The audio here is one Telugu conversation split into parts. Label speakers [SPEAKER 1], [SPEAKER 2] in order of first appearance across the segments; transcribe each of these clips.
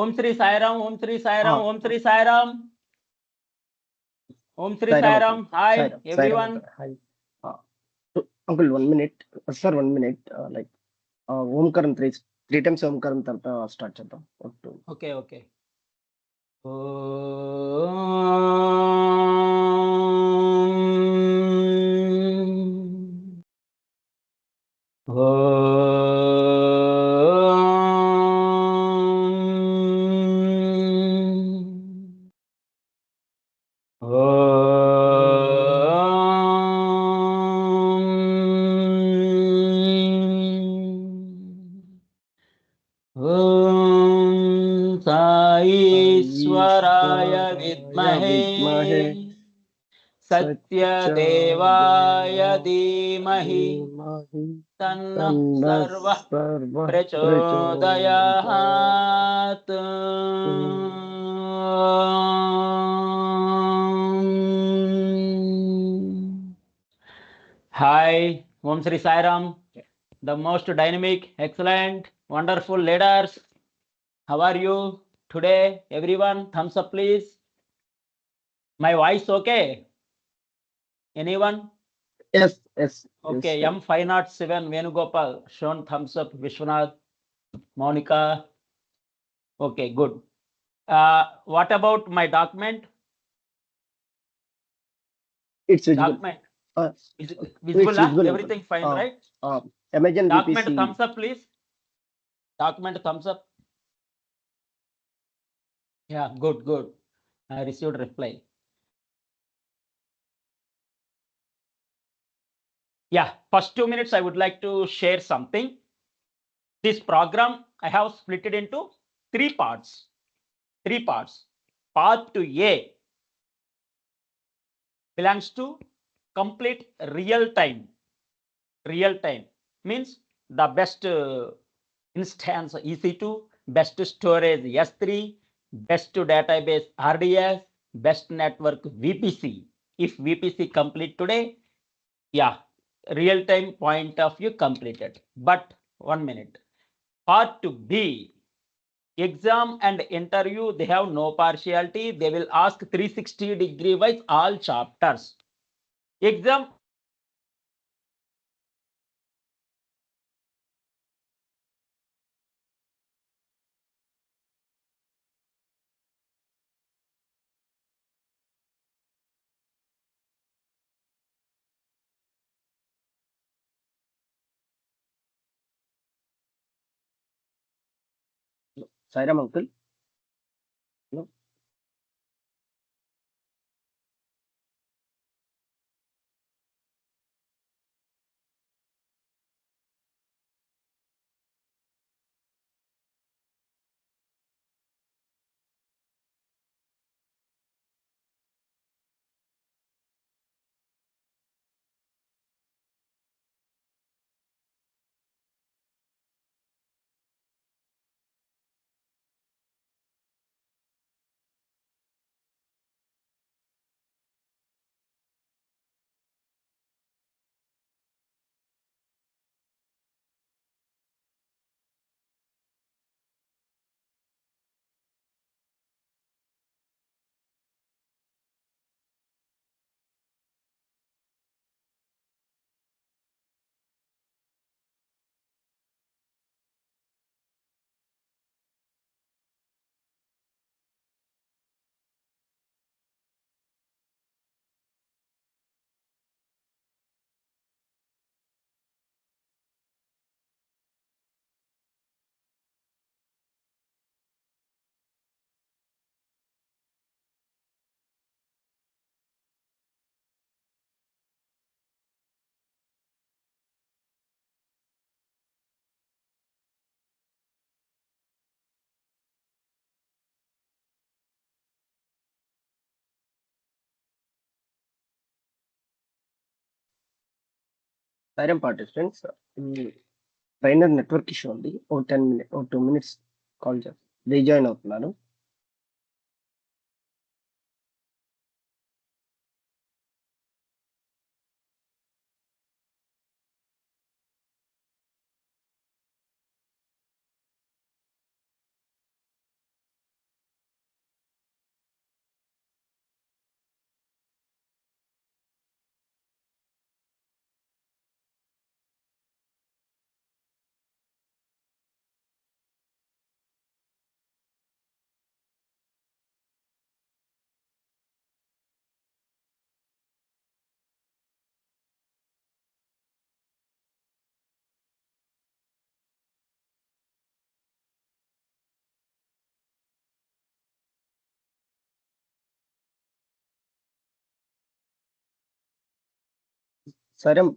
[SPEAKER 1] ఓం Shri Sairam, Om Shri Sairam,
[SPEAKER 2] Ah,
[SPEAKER 1] Om Shri Sairam, Om Shri
[SPEAKER 2] Sairam
[SPEAKER 1] Sairam.
[SPEAKER 2] uncle.
[SPEAKER 1] Hi
[SPEAKER 2] Sairam
[SPEAKER 1] everyone.
[SPEAKER 2] uncle. Hi. Uh, Uncle, 1 minute. Sir, 1 minute. Like Omkaram three times Omkaram tarvata start చేద్దాం.
[SPEAKER 1] Okay okay. ఓం సాయీశ్వరాయ విద్మహే సత్యదేవాయ ధీమహి తన్నః సర్వః ప్రచోదయాత్. Hi, Om Shri Sairam. The most dynamic, excellent, wonderful leaders. How are you today, everyone? Thumbs up, please. My voice okay? Anyone?
[SPEAKER 2] Yes.
[SPEAKER 1] Okay, M507 Venugopal, shown thumbs up. Vishwanath, Monica. Okay, good. What about my document?
[SPEAKER 2] It's visible.
[SPEAKER 1] Document. Is it
[SPEAKER 2] It's
[SPEAKER 1] visible?
[SPEAKER 2] visible.
[SPEAKER 1] Everything fine, right?
[SPEAKER 2] Imagine
[SPEAKER 1] Document
[SPEAKER 2] VPC.
[SPEAKER 1] thumbs up, please. Document thumbs up. Yeah, good. I received reply. Yeah, first 2 minutes I would like to share something. This program I have split it into 3 parts. Part to A belongs to complete real time. Real time means the best instance EC2, best storage S3, best database RDS, best network VPC. If VPC complete today, yeah, real time point of view completed. But 1 minute. Part to B, exam and interview, they have no partiality. They will ask 360-degree wise all chapters. Exam
[SPEAKER 2] Sairam uncle. No. Sairam participants. Trainer network issue ఉంది. 2 minutes కాల్ చేస్తాను. రీజాయిన్ అవుతున్నాను. Sairam,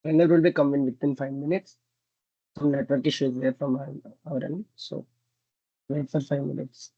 [SPEAKER 2] trainer will be coming within 5 minutes. Some network issue is there from our end, so wait for 5 minutes.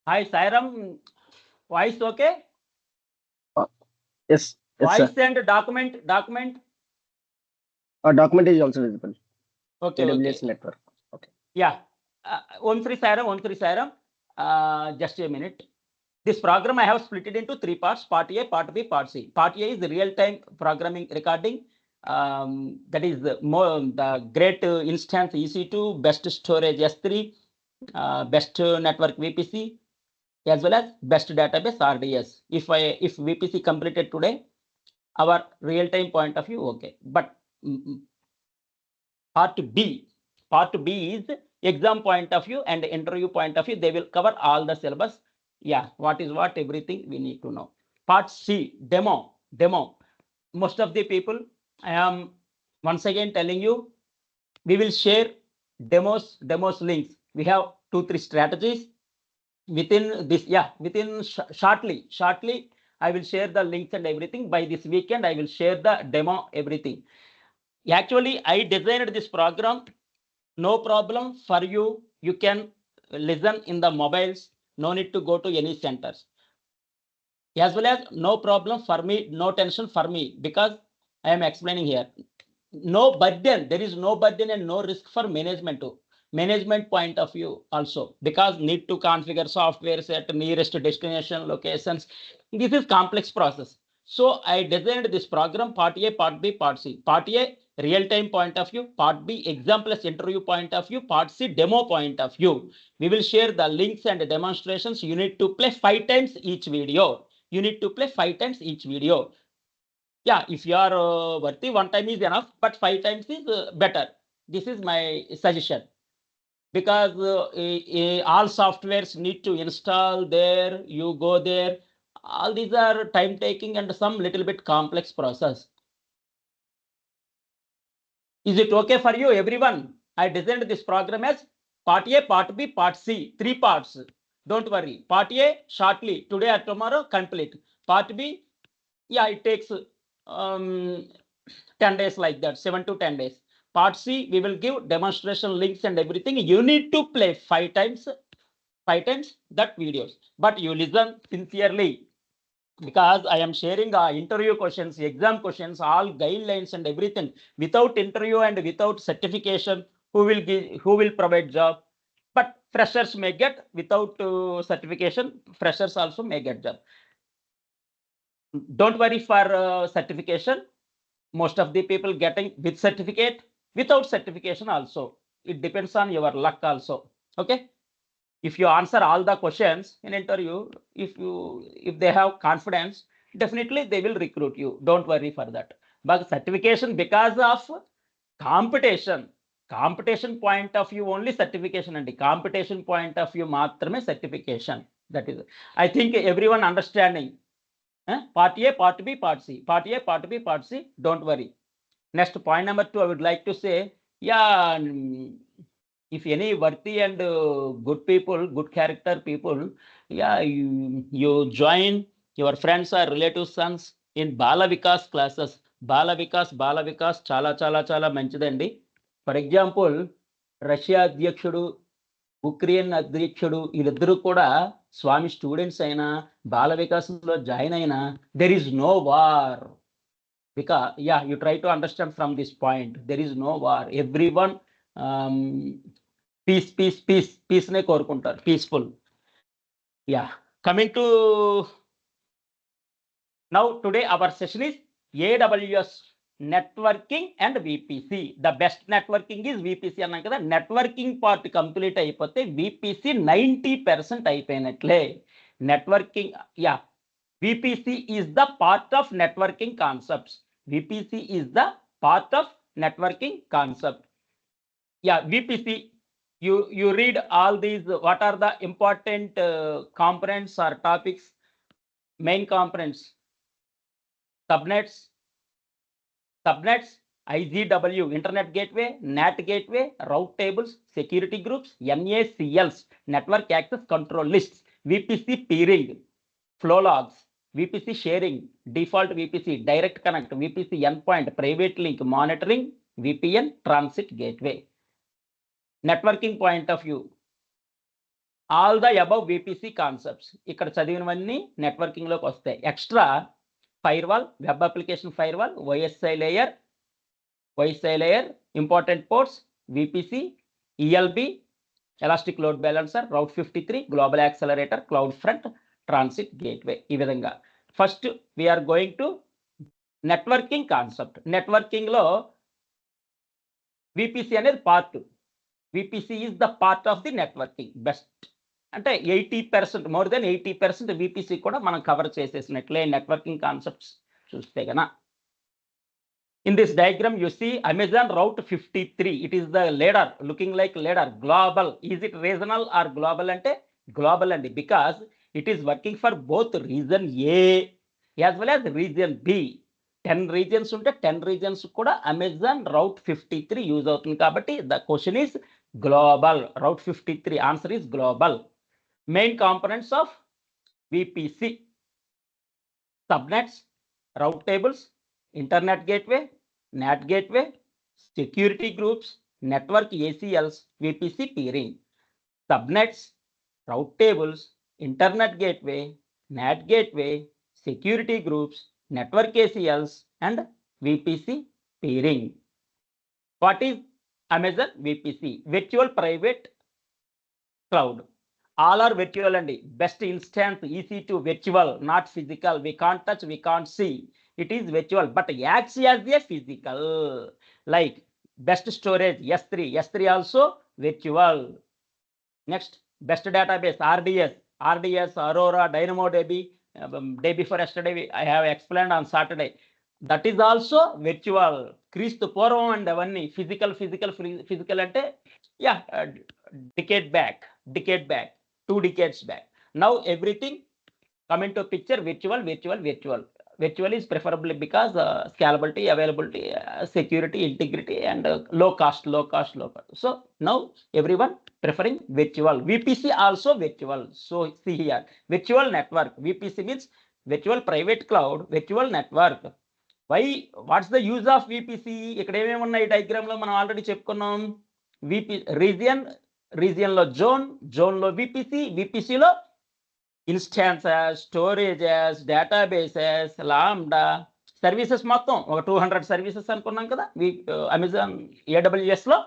[SPEAKER 1] Hi, Sairam. Voice okay?
[SPEAKER 2] Uh, yes, yes, sir.
[SPEAKER 1] Voice and document.
[SPEAKER 2] Our document is also visible.
[SPEAKER 1] Okay,
[SPEAKER 2] AWS
[SPEAKER 1] okay.
[SPEAKER 2] network. Okay.
[SPEAKER 1] Yeah. Om Sri Sairam. Just a minute. This program I have split it into three parts: Part A, Part B, Part C. Part A is the real-time programming recording. That is the great instance EC2, best storage S3, best network VPC, as well as best database RDS. If VPC completed today, our real-time point of view, okay. But part B is exam point of view and interview point of view. They will cover all the syllabus. Yeah, what is what, everything we need to know. Part C, demo. Most of the people, I am once again telling you, we will share demos links. We have 2-3 strategies within this. Within shortly I will share the links and everything. By this weekend I will share the demo, everything. Actually, I designed this program. No problem for you. You can listen in the mobiles. No need to go to any centers. As well as no problem for me, no tension for me, because I am explaining here. No burden. There is no burden and no risk for management too. Management point of view also, because need to configure software at nearest destination locations. This is complex process. So I designed this program: Part A, Part B, Part C. Part A, real-time point of view. Part B, exam plus interview point of view. Part C, demo point of view. We will share the links and demonstrations. You need to play 5 times each video. Yeah, if you are worthy, 1 time is enough, but 5 times is better. This is my suggestion, because all softwares need to install there, you go there. All these are time taking and some little bit complex process. Is it okay for you, everyone? I designed this program as Part A, Part B, Part C, 3 parts. Don't worry. Part A, shortly, today or tomorrow, complete. Part B, yeah, it takes 10 days, like that, 7 to 10 days. Part C, we will give demonstration links and everything. You need to play 5 times that videos, but you listen sincerely, because I am sharing interview questions, exam questions, all guidelines and everything. Without interview and without certification, who will provide job? But freshers may get. Without certification, freshers also may get job. Don't worry for certification. Most of the people getting with certificate, without certification also. It depends on your luck also. Okay. If you answer all the questions in interview, if they have confidence, definitely they will recruit you. Don't worry for that. But certification, because of competition point of view only certification, and the competition point of view matrame certification. That is, I think everyone understanding. Part A, Part B, Part C. Part A, Part B, Part C. Don't worry. Next, point number 2, I would like to say, yeah, if any worthy and good people, good character people, yeah, you join your friends or relatives' sons in Bala Vikas classes. Bala Vikas చాలా మంచిదండి. ఫర్ ఎగ్జాంపుల్, రష్యా అధ్యక్షుడు, ఉక్రెయిన్ అధ్యక్షుడు, వీళ్ళిద్దరూ కూడా స్వామి స్టూడెంట్స్ అయినా, బాల వికాసంలో జాయిన్ అయినా, there is no war. because yeah, you try to understand from this point, there is no war, everyone peace నే కోరుకుంటారు, peaceful. Yeah, coming to now, today our session is AWS networking and VPC. The best networking is VPC అన్నాం కదా. నెట్వర్కింగ్ పార్ట్ కంప్లీట్ అయిపోతే VPC 90% అయిపోయినట్లే. Networking, yeah, VPC is the part of networking concepts. VPC is the part of networking concept. Yeah, VPC, you read all these, what are the important components or topics, main components: subnets, IGW, internet gateway, NAT gateway, route tables, security groups, NACLs, network access control lists, VPC peering, flow logs, VPC sharing, default VPC, direct connect, VPC endpoint, private link, monitoring, VPN, transit gateway. Networking point of view, all the above VPC concepts ఇక్కడ చదివినవన్నీ నెట్వర్కింగ్ లోకి వస్తాయి. Extra firewall, web application firewall, OSI layer, important ports, VPC, ELB, elastic load balancer, route 53, global accelerator, CloudFront, transit gateway. ఈ విధంగా first we are going to networking concept. Networking లో VPC అనేది part. VPC is the part of the networking. Best అంటే 80%, మోర్ దెన్ 80% VPC కూడా మనం కవర్ చేసేసినట్లే నెట్వర్కింగ్ కాన్సెప్ట్స్ చూస్తే గన. In this diagram, you see Amazon route 53. It is the ladder, looking like ladder, global. Is it regional or global? Ante global andi, because it is working for both region A as well as region B. 10 regions unte 10 regions kuda Amazon route 53 use avutundi kabatti the question is global. Route 53 answer is global. Main components of VPC: subnets, route tables, internet gateway, NAT gateway, security groups, network ACLs, VPC peering. Subnets, route tables, internet gateway, NAT gateway, security groups, network ACLs, and VPC peering. What is Amazon VPC? Virtual private cloud. All are virtual and best instance, EC2 virtual, not physical. We can't touch, we can't see. It is virtual, but acts as a physical. Like best storage, S3 also virtual. Next, best database, RDS, Aurora, DynamoDB. Day before yesterday, I have explained on Saturday. That is also virtual. Kristu Purvam and avanni physical ante, yeah, decade back, 2 decades back. Now everything come into picture, virtual. Virtual is preferably because scalability, availability, security, integrity, and low cost. So now everyone preferring virtual. VPC also virtual. So see here, virtual network. VPC means virtual private cloud, virtual network. Why? What's the use of VPC? ఇక్కడ ఏమేమి ఉన్నాయి డయాగ్రామ్ లో మనం ఆల్రెడీ చెప్పుకున్నాం. రీజియన్ లో జోన్ లో VPC లో instances, storages, databases, lambda services మొత్తం ఒక 200 సర్వీసెస్ అనుకున్నాం కదా. అమెజాన్ AWS లో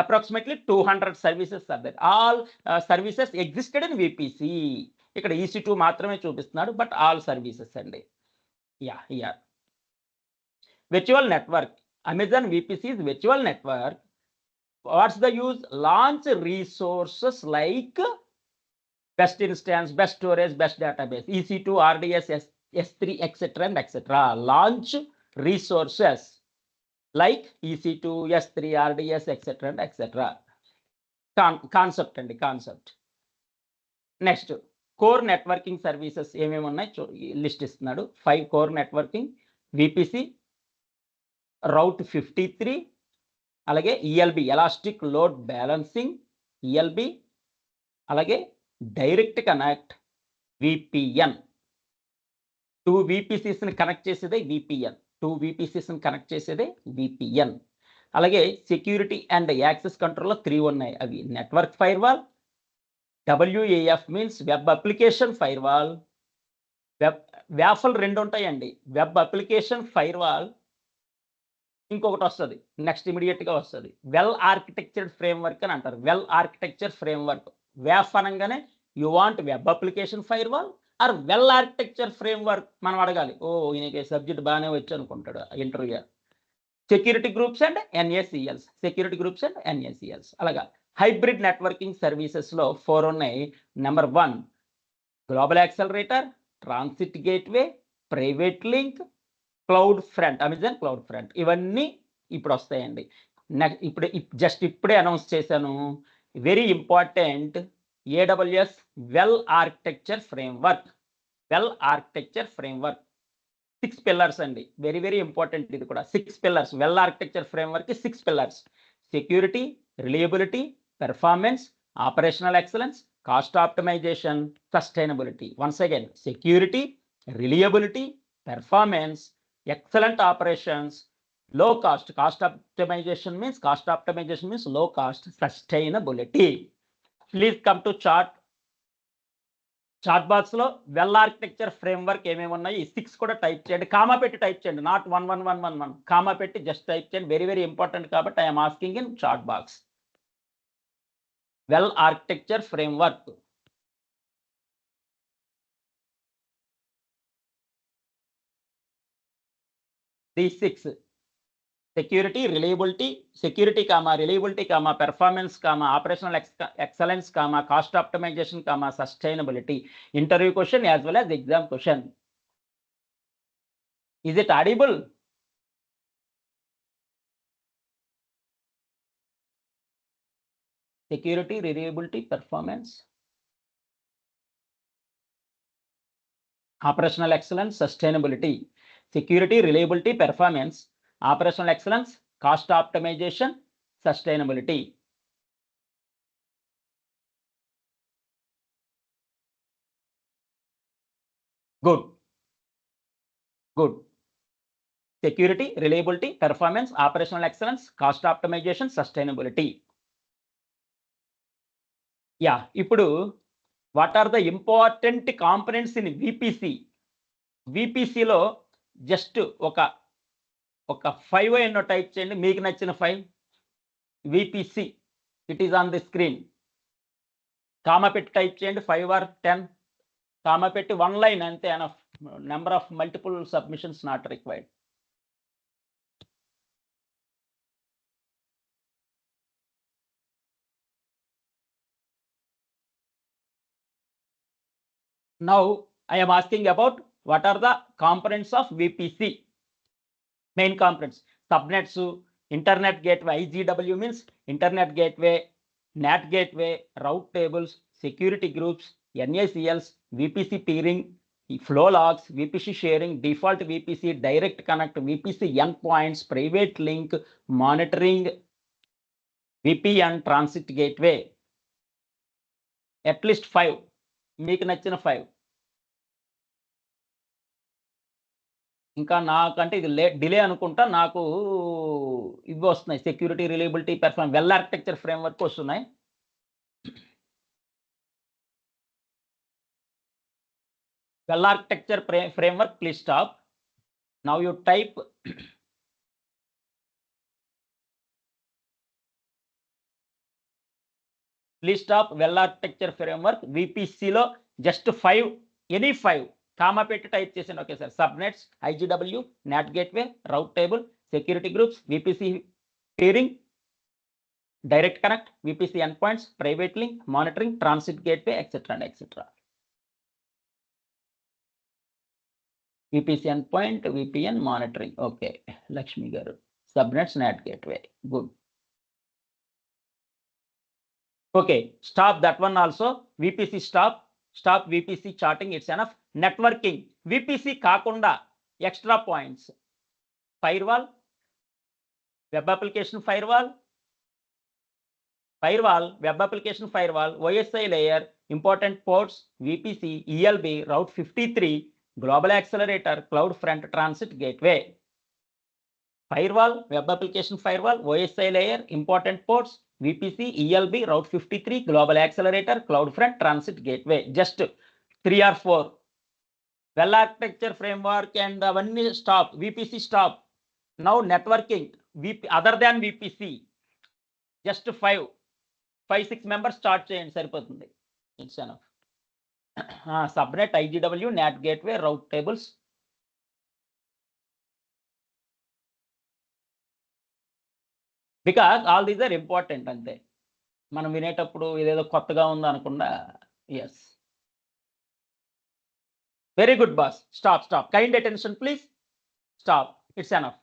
[SPEAKER 1] approximately 200 services are there. All services existed in VPC. ఇక్కడ EC2 మాత్రమే చూపిస్తున్నాడు, బట్ ఆల్ సర్వీసెస్ అండి. Yeah, here virtual network. Amazon VPC is virtual network. What's the use? Launch resources like best instance, best storage, best database, EC2, RDS, S3, etc. and etc. Launch resources like EC2, S3, RDS, etc. and etc. Concept and concept. Next, core networking services ఏమేమి ఉన్నాయి లిస్ట్ ఇస్తున్నాడు. 5 core networking, VPC, రౌట్ 53, అలాగే ELB, elastic load balancing, ELB, అలాగే డైరెక్ట్ కనెక్ట్, VPN. 2 VPCస్ని కనెక్ట్ చేసేదే VPN. 2 VPCస్ని కనెక్ట్ చేసేదే VPN. అలాగే సెక్యూరిటీ అండ్ యాక్సెస్ కంట్రోల్లో 3 ఉన్నాయి. అవి network firewall, WAF means web application firewall. వ్యాఫల్ 2 ఉంటాయండి. వెబ్ అప్లికేషన్ ఫైర్వాల్ ఇంకొకటి వస్తుంది, నెక్స్ట్ ఇమీడియట్గా వస్తుంది వెల్ ఆర్కిటెక్చర్డ్ ఫ్రేమ్వర్క్ అని అంటారు. వెల్ ఆర్కిటెక్చర్ ఫ్రేమ్వర్క్, వ్యాఫ్ అనగానే you want web application firewall or well architecture framework మనం అడగాలి. ఓ ఈయనకి సబ్జెక్ట్ బాగానే వచ్చి అనుకుంటాడు interview. Security groups and NACLs, security groups and NACLs. అలాగా హైబ్రిడ్ నెట్వర్కింగ్ సర్వీసెస్లో 4 ఉన్నాయి. Number 1 global accelerator, transit gateway, PrivateLink, CloudFront, Amazon CloudFront. ఇవన్నీ ఇప్పుడు వస్తాయండి. ఇప్పుడు జస్ట్ ఇప్పుడే అనౌన్స్ చేశాను, very important, AWS well architecture framework. Well architecture framework 6 pillars అండి, వెరీ వెరీ ఇంపార్టెంట్. ఇది కూడా 6 pillars. Well architecture framework 6 pillars: security, reliability, performance, operational excellence, cost optimization, sustainability. Once again, security, reliability, performance, excellent operations, low cost. Cost optimization means low cost, sustainability. Please come to chat box లో వెల్ ఆర్కిటెక్చర్ ఫ్రేమ్వర్క్ ఏమేమి ఉన్నాయి ఈ 6 కూడా టైప్ చేయండి. కామా పెట్టి టైప్ చేయండి, నాట్ 11111, కామా పెట్టి జస్ట్ టైప్ చేయండి. వెరీ వెరీ ఇంపార్టెంట్ కాబట్టి I'm asking in chat box. Well architecture framework. These 6: security, reliability, performance, operational excellence, cost optimization, sustainability. Interview question as well as exam question. Is it audible? Security, reliability, performance, operational excellence, sustainability. Security, reliability, performance, operational excellence, cost optimization, sustainability. Good. Security, reliability, performance, operational excellence, cost optimization, sustainability. Yeah, ఇప్పుడు what are the important components in VPC? VPCలో జస్ట్ ఒక 5 ఎన్నో టైప్ చేయండి, మీకు నచ్చిన 5. VPC, it is on the screen. Comma పెట్టి టైప్ చేయండి, 5 or 10. కామా పెట్టి 1 లైన్ అంతే, enough. Number of multiple submissions not required. Now I am asking about what are the components of VPC. Main components: subnets, internet gateway, IGW means internet gateway, NAT gateway, route tables, security groups, NACLs, VPC peering, flow logs, VPC sharing, default VPC, direct connect, VPC endpoints, private link, monitoring, VPN, transit gateway. At least 5, మీకు నచ్చిన 5. ఇంకా నాకంటే ఇది డిలే అనుకుంటా, నాకు ఇవి వస్తున్నాయి: security, reliability, performance, well architecture framework వస్తున్నాయి. Well architecture framework, please stop. Now you type please stop. Well architecture framework VPCలో జస్ట్ 5, ఎనీ 5 కామా పెట్టి టైప్ చేసాను. Okay sir. Subnets, IGW, NAT gateway, route table, security groups, VPC peering, direct connect, VPC endpoints, private link, monitoring, transit gateway, etc. and etc. VPC endpoint, VPN, monitoring. Okay, Lakshmi garu. Subnets, NAT gateway. Good. Okay, stop that one also. VPC stop VPC charting. It's enough. Networking, VPC కాకుండా extra points: firewall, web application firewall, web application firewall, OSI layer, important ports, VPC, ELB, route 53, global accelerator, cloud front, transit gateway. Firewall, web application firewall, OSI layer, important ports, VPC, ELB, route 53, global accelerator, cloud front, transit gateway. Just 3 or 4. Well architecture framework and avani stop. VPC stop. Now networking, other than VPC just 5-6 members start చేయండి సరిపోతుంది. It's enough. Subnet, IGW, NAT gateway, route tables, because all these are important అంతే. మనం వినేటప్పుడు ఇదేదో కొత్తగా ఉంది అనకుండా. Yes, very good boss. Stop. Kind attention please. Stop. It's enough.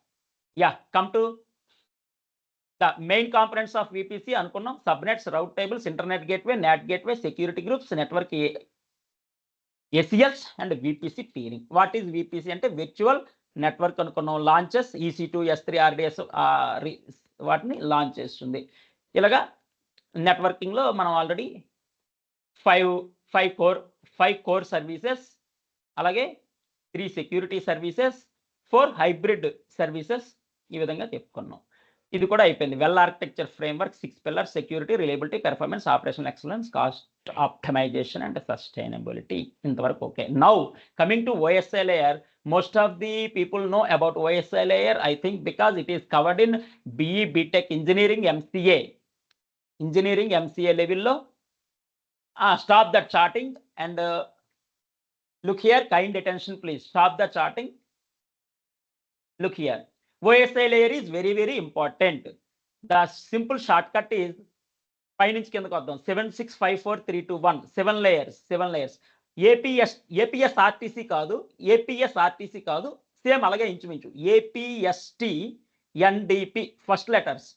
[SPEAKER 1] Yeah, come to the main components of VPC అనుకున్నాం. Subnets, route tables, internet gateway, NAT gateway, security groups, network ACLs and VPC peering. What is VPC అంటే విర్చువల్ నెట్వర్క్ అనుకున్నాం. లాంచెస్ EC2, S3, RDS వాటిని లాంచ్ చేస్తుంది. ఇలాగా నెట్వర్కింగ్లో మనం ఆల్రెడీ ఫైవ్ కోర్ సర్వీసెస్, అలాగే 3 సెక్యూరిటీ సర్వీసెస్, 4 హైబ్రిడ్ సర్వీసెస్ ఈ విధంగా చెప్పుకున్నాం. ఇది కూడా అయిపోయింది. Well architecture framework, 6 pillars, security, reliability, performance, operational excellence, cost optimisation and sustainability. ఇంతవరకు okay. Now coming to OSI layer, most of the people know about OSI layer, I think, because it is covered in BE, BTech, engineering, MCA level లో. Stop that charting and look here. Kind attention please. Stop the charting. Look here. OSI layer is very, very important. The simple shortcut is పైనుంచి కిందకు వద్దాం. 7 6 5 4 3 2 1. 7 layers. APS RTC కాదు, సేమ్ అలాగే ఇంచుమించు. APST NDP first letters.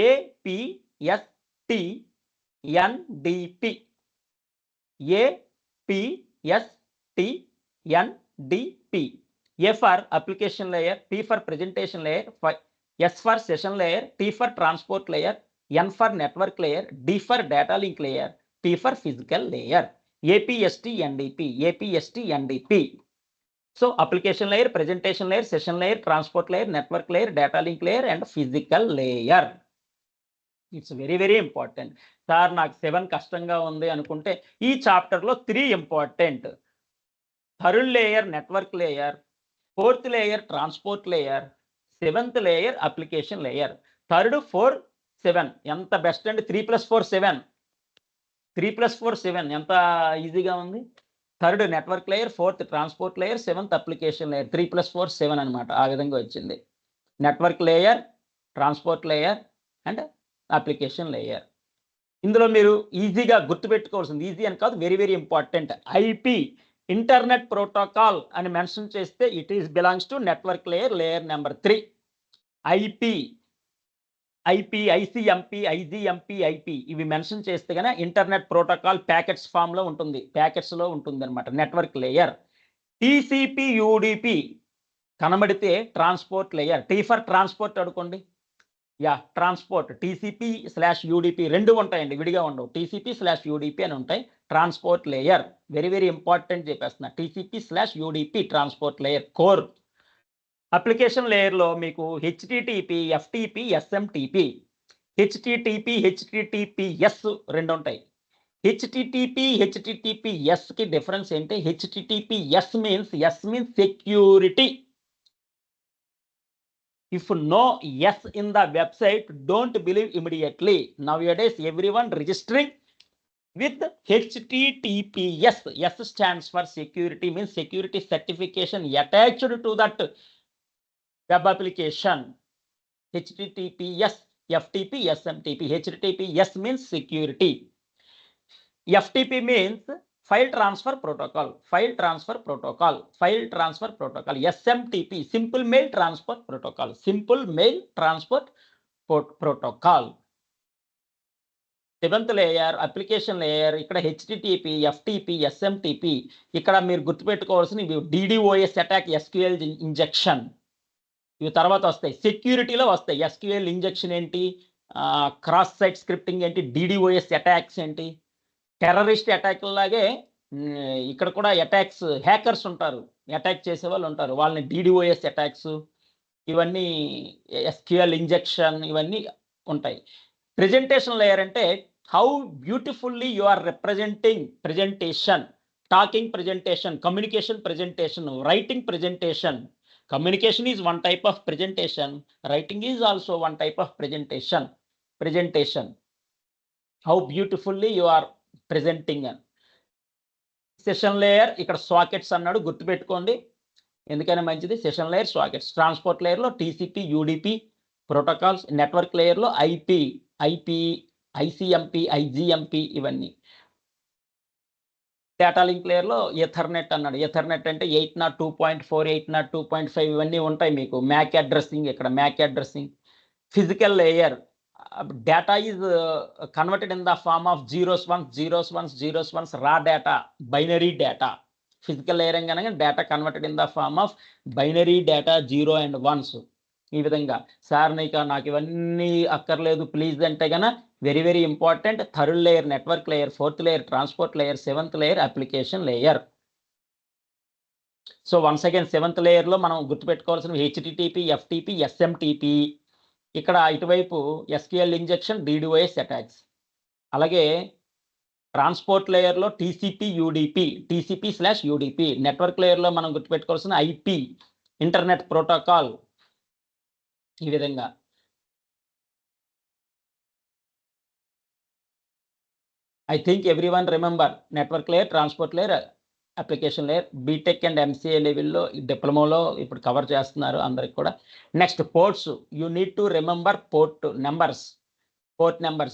[SPEAKER 1] APST NDP. APST NDP. A for application layer, P for presentation layer, S for session layer, T for transport layer, N for network layer, D for data link layer, P for physical layer. APST NDP. So application layer, presentation layer, session layer, transport layer, network layer, data link layer and physical layer. It's very, very important. Sir నాకు 7 కష్టంగా ఉంది అనుకుంటే ఈ చాప్టర్లో 3 important. Third layer network layer, 4th layer transport layer, 7th layer application layer. 3, 4, 7 ఎంత బెస్ట్ అండి. 3 + 4 7. 3 + 4 7 ఎంత ఈజీగా ఉంది. 3rd network layer, 4th transport layer, 7th application layer. 3 + 4 7 అనమాట. ఆ విధంగా వచ్చింది. Network layer, transport layer and application layer. ఇందులో మీరు ఈజీగా గుర్తుపెట్టుకోవాల్సింది, ఈజీ అని కాదు, very, very important. IP internet protocol అని మెన్షన్ చేస్తే it is belongs to network layer, layer number 3. IP, ICMP, IGMP, IP ఇవి మెన్షన్ చేస్తే కనుక ఇంటర్నెట్ ప్రోటోకాల్ ప్యాకెట్స్ ఫామ్లో ఉంటుంది, ప్యాకెట్స్లో ఉంటుంది అనమాట నెట్వర్క్ లేయర్. TCP, UDP కనబడితే transport layer. T for transport అనుకోండి. Yeah, transport. TCP/UDP 2 ఉంటాయండి, విడిగా ఉండవు. TCP/UDP అని ఉంటాయి. Transport layer very, very important చెప్పేస్తున్నా. TCP/UDP transport layer core. Application లేయర్లో మీకు HTTP, FTP, SMTP. HTTPS 2 ఉంటాయి. HTTPSకి డిఫరెన్స్ ఏంటి? HTTPS means security. If no S in the website, don't believe immediately. Nowadays, everyone registering with HTTPS. S stands for security, means security certification attached to that web application. HTTPS, FTP, SMTP. HTTPS means security. FTP means file transfer protocol. SMTP, simple mail transport protocol. 7th layer application layer. ఇక్కడ HTTP, FTP, SMTP. ఇక్కడ మీరు గుర్తుపెట్టుకోవాల్సిన DDoS అటాక్, SQL ఇంజెక్షన్ ఇవి తర్వాత వస్తాయి. సెక్యూరిటీలో వస్తాయి. SQL ఇంజెక్షన్ ఏంటి, క్రాస్ సైట్ స్క్రిప్టింగ్ ఏంటి, DDoS అటాక్స్ ఏంటి. టెర్రరిస్ట్ అటాక్ లాగే ఇక్కడ కూడా అటాక్స్, హ్యాకర్స్ ఉంటారు, అటాక్ చేసే వాళ్ళు ఉంటారు, వాళ్ళని DDoS అటాక్స్, ఇవన్నీ SQL ఇంజెక్షన్ ఇవన్నీ ఉంటాయి. ప్రెజెంటేషన్ లేయర్ అంటే how beautifully you are representing presentation, talking presentation, communication presentation, writing presentation. Communication is one type of presentation. Writing is also one type of presentation. How beautifully you are presenting. Session layer ఇక్కడ సాకెట్స్ అన్నాడు, గుర్తుపెట్టుకోండి, ఎందుకైనా మంచిది. Session layer, sockets. ట్రాన్స్పోర్ట్ లేయర్లో టీసీపీ, యూడిపి ప్రోటోకాల్స్. నెట్వర్క్ లేయర్లో ఐపి, ఐసిఎంపి, ఐజిఎంపి ఇవన్నీ. డేటా లింక్ లేయర్లో ఎథర్నెట్ అన్నాడు. ఎథర్నెట్ అంటే 802.4, 802.5 ఇవన్నీ ఉంటాయి మీకు. మ్యాక్ అడ్రస్సింగ్, ఇక్కడ MAC addressing. Physical layer, data is converted in the form of zeros, ones, raw data, binary data. Physical layer అనగా data converted in the form of binary data, 0 and 1s. ఈ విధంగా. సార్ నాకు ఇవన్నీ అక్కర్లేదు ప్లీజ్ అంటే కనుక very very important. Third layer network layer, fourth layer transport layer, seventh layer application layer. So once again seventh లేయర్లో మనం గుర్తుపెట్టుకోవాల్సిన హెచ్టిటిపి, ఎఫ్టిపి, ఎస్ఎంటిపి. ఇక్కడ ఇటువైపు ఎస్క్యూఎల్ ఇంజెక్షన్, డిడిఓఎస్ అటాక్స్. అలాగే ట్రాన్స్పోర్ట్ లేయర్లో టీసీపీ, యూడిపి, టీసీపీ/యూడిపి. నెట్వర్క్ లేయర్లో మనం గుర్తుపెట్టుకోవాల్సిన ఐపి, ఇంటర్నెట్ ప్రోటోకాల్. ఈ విధంగా. I think every one remember network layer, transport layer, application layer. BTech and MCA లెవెల్లో, డిప్లొమాలో ఇప్పుడు కవర్ చేస్తున్నారు అందరికి కూడా. Next ports. You need to remember port numbers.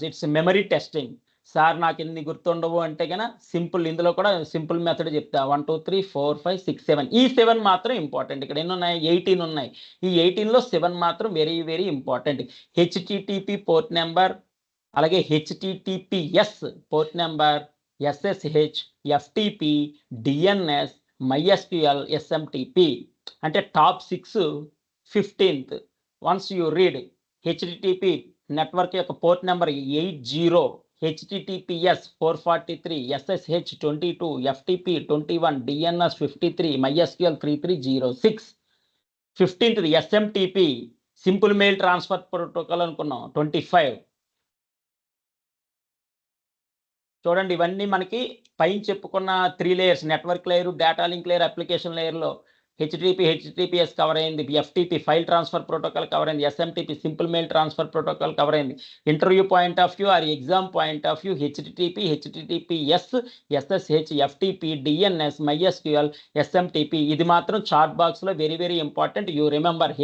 [SPEAKER 1] It's memory testing. Sir నాకు ఇన్ని గుర్తుండవు అంటే కనుక సింపుల్, ఇందులో కూడా సింపుల్ మెథడ్ చెప్తా. 1 2 3 4 5 6 7. ఈ 7 మాత్రం ఇంపార్టెంట్. ఇక్కడ ఎన్ని ఉన్నాయి? 18 ఉన్నాయి. ఈ 18లో 7 మాత్రం very very important. HTTP port number, అలాగే HTTPS port number, SSH, FTP, DNS, MySQL, SMTP. అంటే top 6 15th. Once you read HTTP network యొక్క port number 80, HTTPS 443, SSH 22, FTP 21, DNS 53, MySQL 3306. 15th SMTP simple mail transfer protocol అనుకున్నాం 25. చూడండి ఇవన్నీ మనకి పైన చెప్పుకున్న 3 layers, network layer, data link layer, application లేయర్లో హెచ్టిటిపిఎస్ కవర్ అయింది, FTP file transfer protocol cover అయింది, SMTP simple mail transfer protocol cover అయింది. Interview point of view or exam point of view HTTPS, SSH, FTP, DNS, MySQL, SMTP. ఇది మాత్రం చాట్ బాక్స్లో very very important. You remember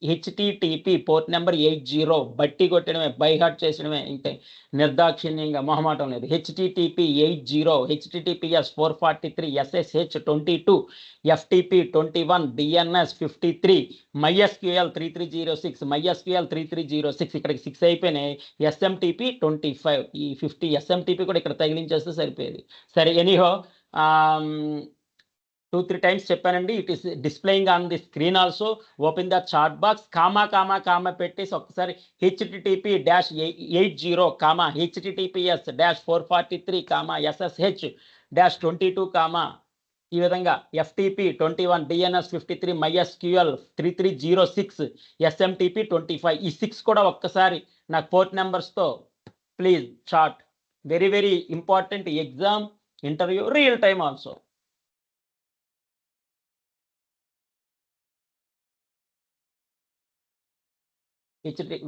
[SPEAKER 1] HTTP port number 80. బట్టి కొట్టడమే, బై హార్ట్ చేసడమే, ఇంకా నిర్దాక్షిణ్యంగా మొహమాటం లేదు. HTTP 80, HTTPS 443, SSH 22, FTP 21, DNS 53, MySQL 3306. ఇక్కడికి 6 అయిపోయినాయి. ఎస్ఎంటిపి 25. ఈ 50 ఎస్ఎంటిపి కూడా ఇక్కడ తగిలించేస్తే సరిపోయేది. సరే, ఎనీహో 2-3 times చెప్పానండి. It is displaying on the screen also. Open the chat box, comma పెట్టేసి ఒకసారి http-80, https-443, SSH-22, ఈ విధంగా FTP 21, DNS 53, MySQL 3306, SMTP 25. ఈ 6 కూడా ఒక్కసారి నాకు పోర్ట్ నెంబర్స్తో please chat. Very very important. Exam, interview, real time also.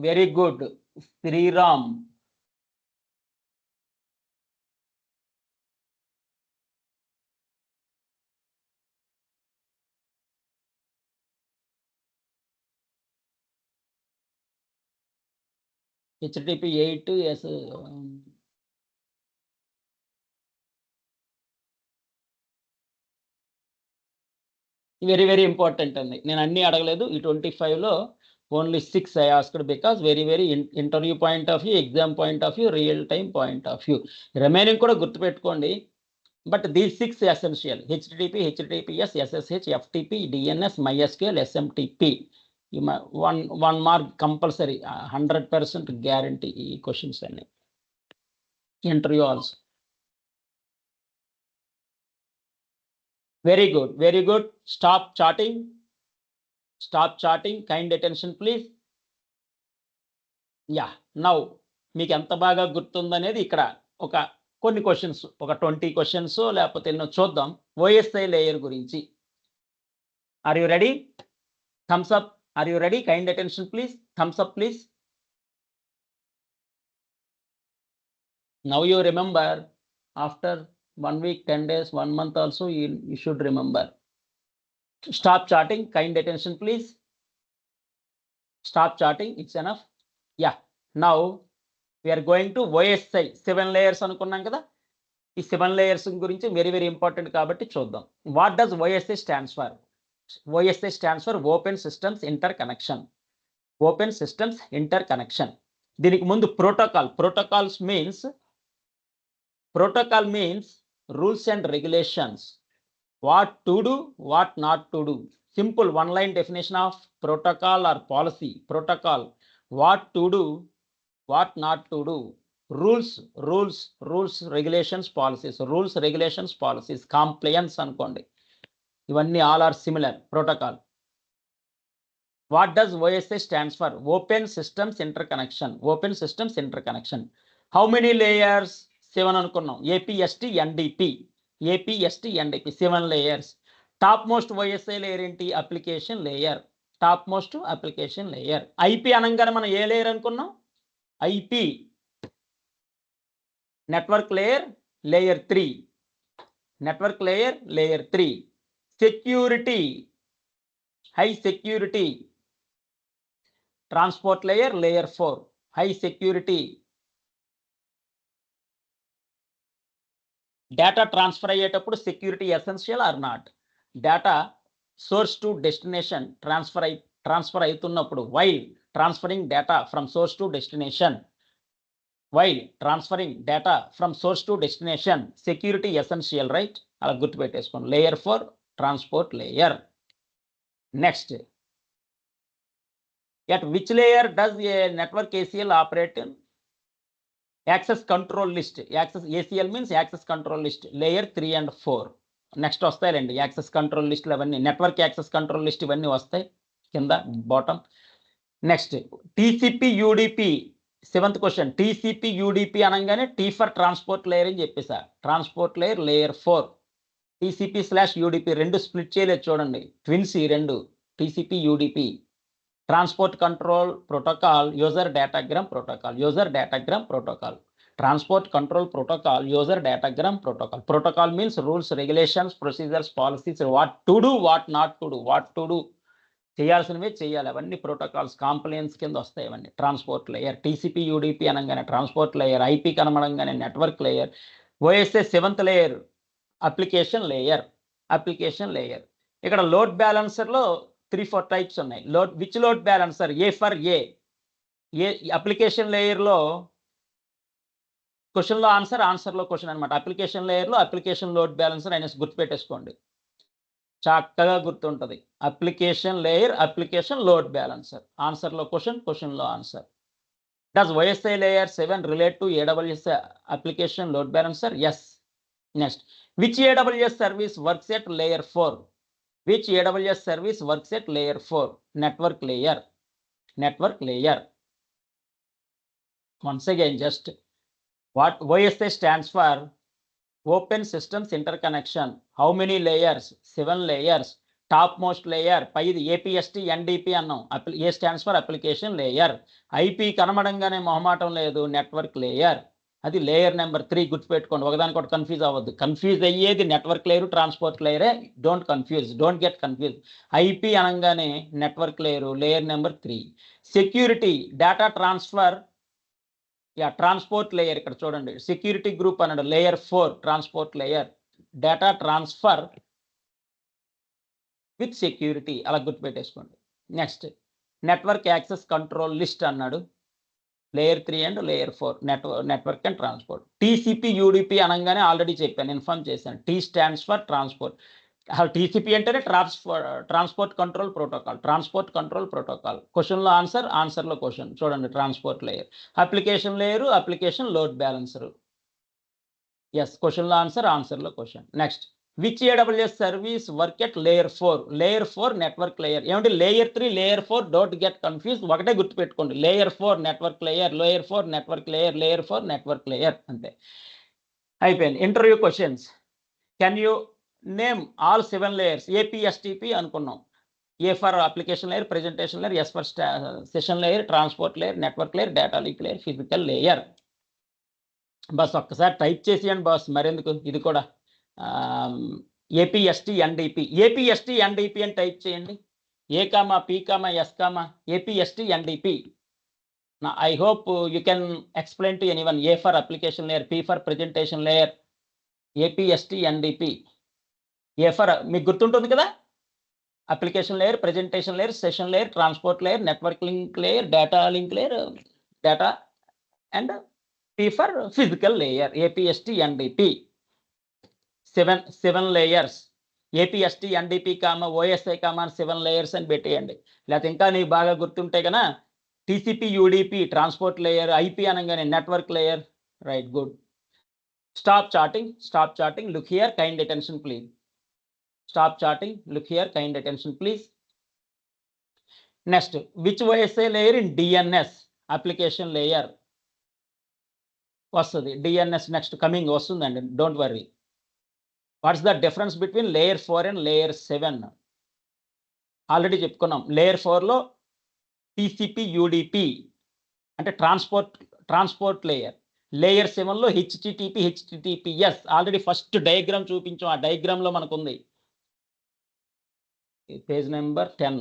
[SPEAKER 1] Very good Sriram. HTTP 8 yes very very important అండి. నేను అన్నీ అడగలేదు. ఈ 25లో only 6 I asked because very very interview point of view, exam point of view, real time point of view. Remaining కూడా గుర్తుపెట్టుకోండి. But these 6 essential. HTTP, HTTPS, SSH, FTP, DNS, MySQL, SMTP. One mark compulsory, 100% guarantee ఈ క్వశ్చన్స్ అన్ని. Interview also. Very good, very good. Stop chatting. Kind attention please. Yeah, now మీకు ఎంత బాగా గుర్తుందనేది ఇక్కడ కొన్ని క్వశ్చన్స్, ఒక 20 క్వశ్చన్స్ లేకపోతే ఎన్నో చూద్దాం. OSI లేయర్ గురించి. Are you ready? Thumbs up. Are you ready? Kind attention, please. Thumbs up, please. Now you remember, after 1 week, 10 days, 1 month also, you should remember. Stop charting. Kind attention, please. Stop charting. It's enough. Yeah. Now we are going to OSI 7 layers అనుకున్నాం కదా. ఈ 7 layers గురించి వెరీ ఇంపార్టెంట్ కాబట్టి చూద్దాం. What does OSI stands for? OSI stands for open systems inter connection. Open systems inter connection. దీనికి ముందు protocols means rules and regulations. What to do, what not to do. Simple one line definition of protocol or policy. Protocol, what to do, what not to do. Rules, regulations, policies. Rules, regulations, policies. Compliance అనుకోండి. ఇవన్నీ all are similar. Protocol. What does OSI stands for? Open Systems Interconnection. Open Systems Interconnection. How many layers? 7 అనుకున్నాం. APST NDP. APST NDP 7 layers. Top most OSI layer ఏంటి? Application layer. Top most application layer. IP అనగానే మనం ఏ లేయర్ అనుకున్నాం? IP network layer, layer 3. Network layer, layer 3. Security, high security. Transport layer, layer 4. High security. Data transfer అయ్యేటప్పుడు security essential or not? Data source to destination transfer అవుతున్నప్పుడు, while transferring data from source to destination, security essential, right? అలా గుర్తుపెట్టేసుకోండి. Layer 4 transport layer. Next, at which layer does a network ACL operate in? Access control list. ACL means access control list. Layer 3 and 4. Next వస్తాయండి యాక్సెస్ కంట్రోల్ లిస్టులు అవన్నీ. నెట్వర్క్ యాక్సెస్ కంట్రోల్ లిస్ట్ ఇవన్నీ వస్తాయి కింద bottom. Next TCP UDP. 7th question. TCP UDP అనగానే T ఫర్ ట్రాన్స్పోర్ట్ లేయర్ అని చెప్పేసా. Transport layer, layer 4. TCP/UDP 2 split చేయలేదు చూడండి, ట్విన్స్ ఈ 2. TCP UDP. Transport control protocol, user datagram protocol. Transport control protocol, user datagram protocol. Protocol means rules, regulations, procedures, policies. What to do, what not to do. చేయాల్సినవే చేయాలి. అవన్నీ ప్రోటోకాల్స్, కాంప్లైన్స్ కింద వస్తాయి అవన్నీ. Transport layer. TCP UDP అనగానే ట్రాన్స్పోర్ట్ లేయర్. IP కనబడంగానే network layer. OSI 7th layer application layer. ఇక్కడ లోడ్ బ్యాలెన్సర్లో 3-4 టైప్స్ ఉన్నాయి. Which load balancer? A for A application లేయర్లో క్వశ్చన్లో ఆన్సర్లో క్వశ్చన్ అనమాట. అప్లికేషన్ లేయర్లో అప్లికేషన్ లోడ్ బ్యాలెన్సర్ అనేసి గుర్తుపెట్టేసుకోండి, చక్కగా గుర్తుంటుంది. Application layer, application load balancer. ఆన్సర్లో క్వశ్చన్లో answer. Does OSI layer 7 relate to AWS application load balancer? Yes. Next, which AWS service works at layer 4? Which AWS service works at layer 4? Network layer. Once again, just what OSI stands for? Open Systems Interconnection. How many layers? 7 layers. Top most layer పైది APST NDP అన్నాం. A stands for application layer. IP కనబడంగానే మొహమాటం లేదు, నెట్వర్క్ లేయర్. అది లేయర్ నెంబర్ 3. గుర్తుపెట్టుకోండి, ఒకదానికొకటి కన్ఫ్యూజ్ అవ్వద్దు. కన్ఫ్యూజ్ అయ్యేది నెట్వర్క్ లేయర్, ట్రాన్స్పోర్ట్ లేయరే. Don't get confuse. IP అనగానే network layer, layer number 3. Security, data transfer, transport layer. ఇక్కడ చూడండి, సెక్యూరిటీ గ్రూప్ అన్నాడు. Layer 4 transport layer. Data transfer with security, అలా గుర్తుపెట్టేసుకోండి. Next, network access control list అన్నాడు. Layer 3 and layer 4 network and transport. TCP UDP అనగానే ఆల్రెడీ చెప్పాను, ఇన్ఫార్మ్ చేశాను. T stands for transport. TCP అంటేనే ట్రాన్స్పోర్ట్ కంట్రోల్ ప్రోటోకాల్. క్వశ్చన్లో ఆన్సర్లో క్వశ్చన్. చూడండి, transport layer. Application layer, application load balancer. Yes, క్వశ్చన్లో ఆన్సర్లో క్వశ్చన్. Next, which AWS service work at layer 4? Layer 4 network layer. ఏమంటే layer 3, layer 4, don't get confuse. ఒకటే గుర్తుపెట్టుకోండి, layer 4 network layer, layer 4 network layer, layer 4 network layer. అంతే, అయిపోయింది. Interview questions. Can you name all 7 layers? APSTP అనుకున్నాం. A for application layer, presentation layer, S for session layer, transport layer, network layer, data link layer, physical layer. బస్ ఒక్కసారి టైప్ చేసేయండి బాస్, మరెందుకు ఇది కూడా ఏపీఎస్టీ ఎన్డిపి. ఏపీఎస్టీ ఎన్డిపి అని టైప్ చేయండి. A comma P comma S comma APST NDP. I hope you can explain to anyone. A for application layer, P for presentation layer, APST, NDP. A for మీకు గుర్తుంటుంది కదా, application layer, presentation layer, session layer, transport layer, network link layer, data link layer, data and P for physical layer, APST, NDP. Seven layers. APST, NDP, OSI, 7 layers అని పెట్టేయండి. లేకపోతే ఇంకా నీకు బాగా గుర్తుంటే కన్నా TCP, UDP, transport layer, IP అనగానే network layer. Right, good. Stop charting. Look here, kind attention, please. Stop charting. Look here, kind attention, please. Next, which OSI layer in DNS application layer? వస్తుంది DNS next coming వస్తుందండి, don't worry. What's the difference between layer 4 and layer 7? Already చెప్పుకున్నాం. లేయర్ 4లో TCP, UDP అంటే ట్రాన్స్పోర్ట్ లేయర్. లేయర్ 7లో HTTP, HTTPS. Already first diagram చూపించాం. ఆ డయాగ్రామ్లో మనకు ఉంది page number 10,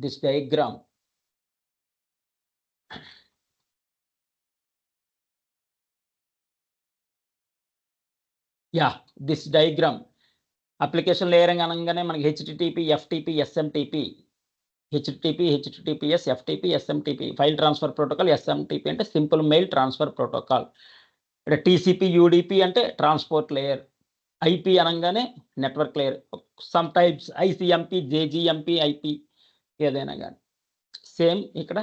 [SPEAKER 1] this diagram. Yeah, this diagram. Application layering అనగానే మనకి HTTP, FTP, SMTP, HTTP, HTTPS, FTP, SMTP, file transfer protocol. SMTP అంటే సింపుల్ మెయిల్ ట్రాన్స్ఫర్ ప్రోటోకాల్. ఇక్కడ TCP, UDP అంటే ట్రాన్స్పోర్ట్ లేయర్. IP అనగానే network layer. Some types ICMP, JGMP, IP ఏదైనా కానీ సేమ్ ఇక్కడ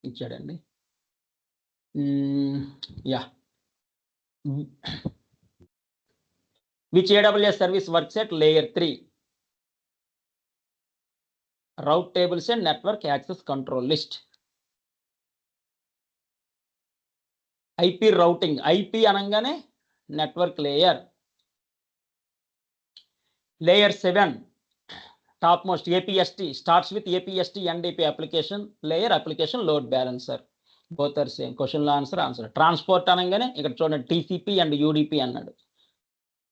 [SPEAKER 1] ఇచ్చాడండి. Yeah, which AWS service works at layer 3? Route tables and network access control list. IP routing. IP అనగానే network layer. Layer 7 topmost APST starts with APST, NDP application layer, application load balancer. Both are same. Question answer. Transport అనగానే ఇక్కడ చూడండి TCP and UDP అన్నాడు.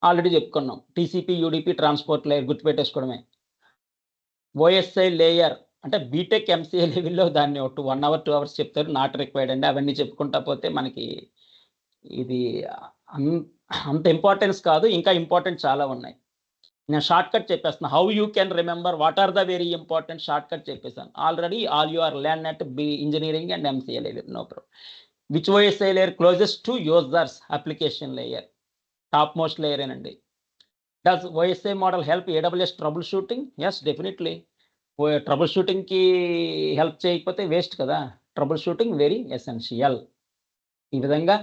[SPEAKER 1] ఆల్రెడీ చెప్పుకున్నాం. TCP, UDP ట్రాన్స్పోర్ట్ లేయర్ గుర్తుపెట్టేసుకోవడమే. OSI లేయర్ అంటే బీటెక్ MCA లెవెల్లో దాన్ని ఒక 1 hour 2 hours చెప్తారు, నాట్ రిక్వైర్డ్ అండి. అవన్నీ చెప్పుకుంటా పోతే మనకి ఇది అంత ఇంపార్టెన్స్ కాదు, ఇంకా ఇంపార్టెంట్ చాలా ఉన్నాయి. నేను షార్ట్ కట్ చెప్పేస్తున్నా. How you can remember what are the very important short cut చెప్పేసాను already. All you are learn at engineering and MCA level, no problem. Which OSI layer closest to users application layer? Top most layer ఏనండి. Does OSI model help AWS troubleshooting? Yes, definitely. Trouble షూటింగ్కి హెల్ప్ చేయకపోతే వేస్ట్ కదా. Trouble shooting very essential. ఈ విధంగా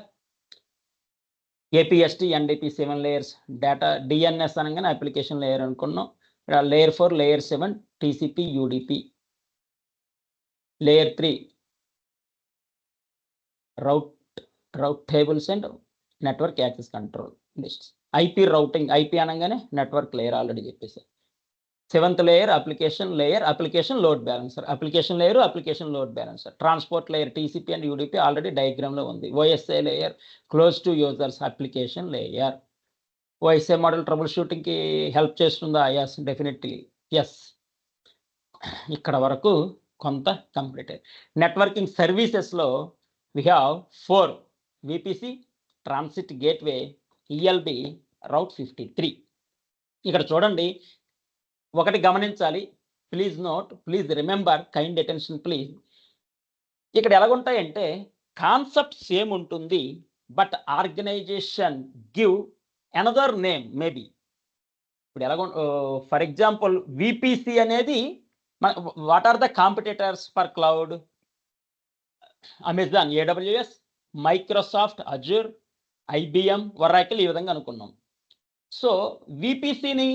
[SPEAKER 1] APST, NDP 7 layers. Data DNS అనగానే అప్లికేషన్ లేయర్ అనుకున్నాం. Layer 4, layer 7 TCP, UDP. Layer 3 route tables and network access control lists. IP routing. IP అనగానే నెట్వర్క్ లేయర్ ఆల్రెడీ చెప్పేసారు. 7th layer application layer, application load balancer. Application layer, application load balancer. Transport layer TCP and UDP already డయాగ్రామ్లో ఉంది. OSI layer close to users application layer. OSI model trouble షూటింగ్కి హెల్ప్ చేస్తుందా? Yes, definitely yes. ఇక్కడ వరకు కొంత కంప్లీట్. నెట్వర్కింగ్ సర్వీసెస్లో we have 4 VPC, transit gateway, ELB, route 53. ఇక్కడ చూడండి, ఒకటి గమనించాలి. Please note, please remember, kind attention please. ఇక్కడ ఎలాగుంటాయంటే కాన్సెప్ట్ సేమ్ ఉంటుంది, but organization give another name maybe. ఇప్పుడు ఎలాగ, ఫర్ ఎగ్జాంపుల్ VPC అనేది what are the competitors for cloud? Amazon, AWS, Microsoft, Azure, IBM, Oracle, ఈ విధంగా అనుకున్నాం. సో VPCని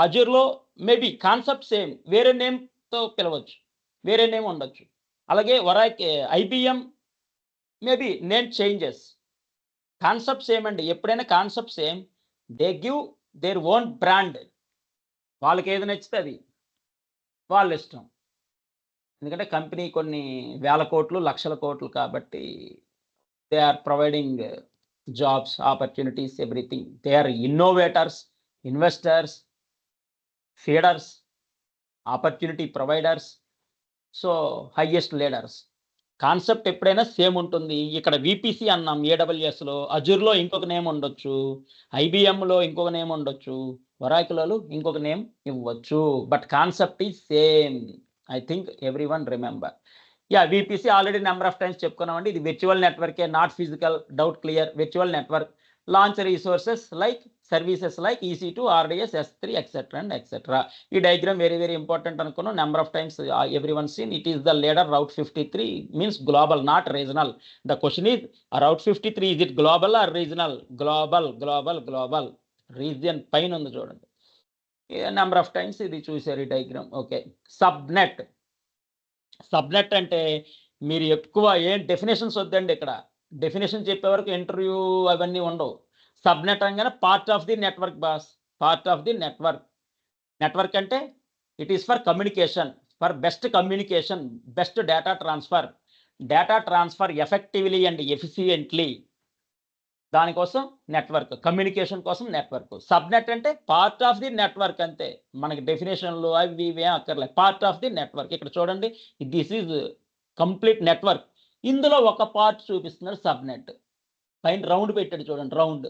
[SPEAKER 1] అజూర్లో మేబీ కాన్సెప్ట్ సేమ్, వేరే నేమ్తో పిలవచ్చు, వేరే నేమ్ ఉండొచ్చు. అలాగే IBM maybe name changes, concept same అండి. ఎప్పుడైనా concept same, they give their own brand. వాళ్ళకి ఏది నచ్చితే అది. వాళ్ళ ఇష్టం. ఎందుకంటే కంపెనీ కొన్ని వేల కోట్లు, లక్షల కోట్లు కాబట్టి they are providing jobs, opportunities, everything. They are innovators, investors, feeders, opportunity providers. So, highest leaders. Concept ఎప్పుడైనా సేమ్ ఉంటుంది. ఇక్కడ వీపీసీ అన్నాం ఏడబ్ల్యూఎస్‌లో, అజూర్‌లో ఇంకొక నేమ్ ఉండొచ్చు, ఐబీఎంలో ఇంకొక నేమ్ ఉండొచ్చు, ఒరాకిల్‌లో ఇంకొక నేమ్ ఇవ్వచ్చు. But concept is same. I think everyone remember. Yeah! VPC already number of times చెప్పుకున్నామండి. ఇది విర్చువల్ నెట్వర్కే, not physical. Doubt clear. Virtual network. Launch resources like services like EC2, RDS, S3 etcetera and etcetera. ఈ డయాగ్రామ్ వెరీ వెరీ ఇంపార్టెంట్ అనుకున్నాం. Number of times everyone seen. It is the leader route 53 means global, not regional. The question is route 53 is it global or regional? Global, global, global. Region పైన ఉంది చూడండి. నెంబర్ ఆఫ్ టైమ్స్ ఇది చూసారు ఈ డయాగ్రామ్. ఓకే. సబ్నెట్. సబ్నెట్ అంటే మీరు ఎక్కువ ఏం డెఫినేషన్స్ వద్దండి ఇక్కడ. డెఫినేషన్ చెప్పే వరకు ఇంటర్వ్యూ అవన్నీ ఉండవు. సబ్నెట్ అనగానే part of the network boss. Part of the network. Network అంటే it is for communication, for best communication, best data transfer. Data transfer effectively and efficiently. దానికోసం నెట్వర్క్. కమ్యూనికేషన్ కోసం నెట్వర్క్. సబ్నెట్ అంటే పార్ట్ ఆఫ్ ది నెట్వర్క్ అంతే. మనకి డెఫినేషన్‌లు అవి ఇవి ఏం అక్కర్లేదు. Part of the network. ఇక్కడ చూడండి దిస్ ఈజ్ కంప్లీట్ నెట్వర్క్. ఇందులో ఒక పార్ట్ చూపిస్తున్నారు సబ్నెట్. పైన రౌండ్ పెట్టాడు చూడండి రౌండ్.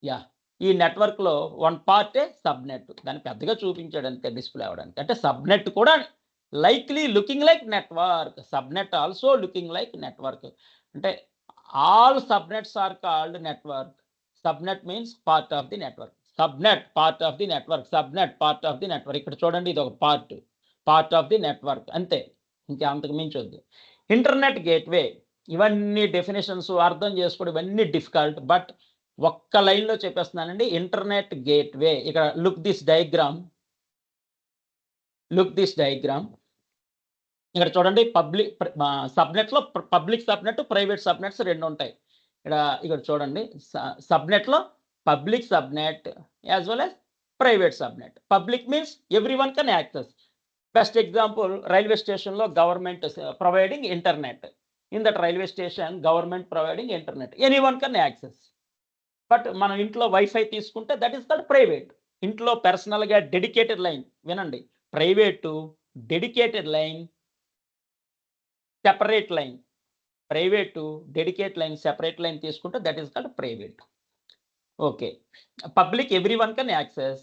[SPEAKER 1] యాహ్! ఈ నెట్వర్క్‌లో వన్ పార్టే సబ్నెట్. దాన్ని పెద్దగా చూపించాడు అంతే డిస్‌ప్లే అవ్వడానికి. అంటే సబ్నెట్ కూడా likely looking like network. Subnet also looking like network. అంటే all subnets are called network. Subnet means part of the network. Subnet part of the network. Subnet part of the network. ఇక్కడ చూడండి ఇది ఒక part. Part of the network అంతే. ఇంకా అంతకు మించి వద్దు. Internet gateway. ఇవన్నీ డెఫినిషన్స్ అర్థం చేసుకోవడం ఇవన్నీ డిఫికల్ట్. బట్ ఒక్క లైన్‌లో చెప్పేస్తున్నానండి. Internet gateway. ఇక్కడ look this diagram. Look this diagram. ఇక్కడ చూడండి సబ్నెట్‌లో పబ్లిక్ సబ్నెట్, ప్రైవేట్ సబ్నెట్స్ 2 ఉంటాయి. ఇక్కడ చూడండి సబ్నెట్‌లో public subnet as well as private subnet. Public means everyone can access. Best example railway స్టేషన్‌లో government providing internet. In that railway station government providing internet. Anyone can access. But మనం ఇంట్లో వైఫై తీసుకుంటే దట్ ఈస్ కాల్డ్ ప్రైవేట్. ఇంట్లో పర్సనల్‌గా డెడికేటెడ్ లైన్ వినండి. Private, dedicated line, separate line. Private, dedicate line, separate line తీసుకుంటే that is called private. Okay. Public everyone can access.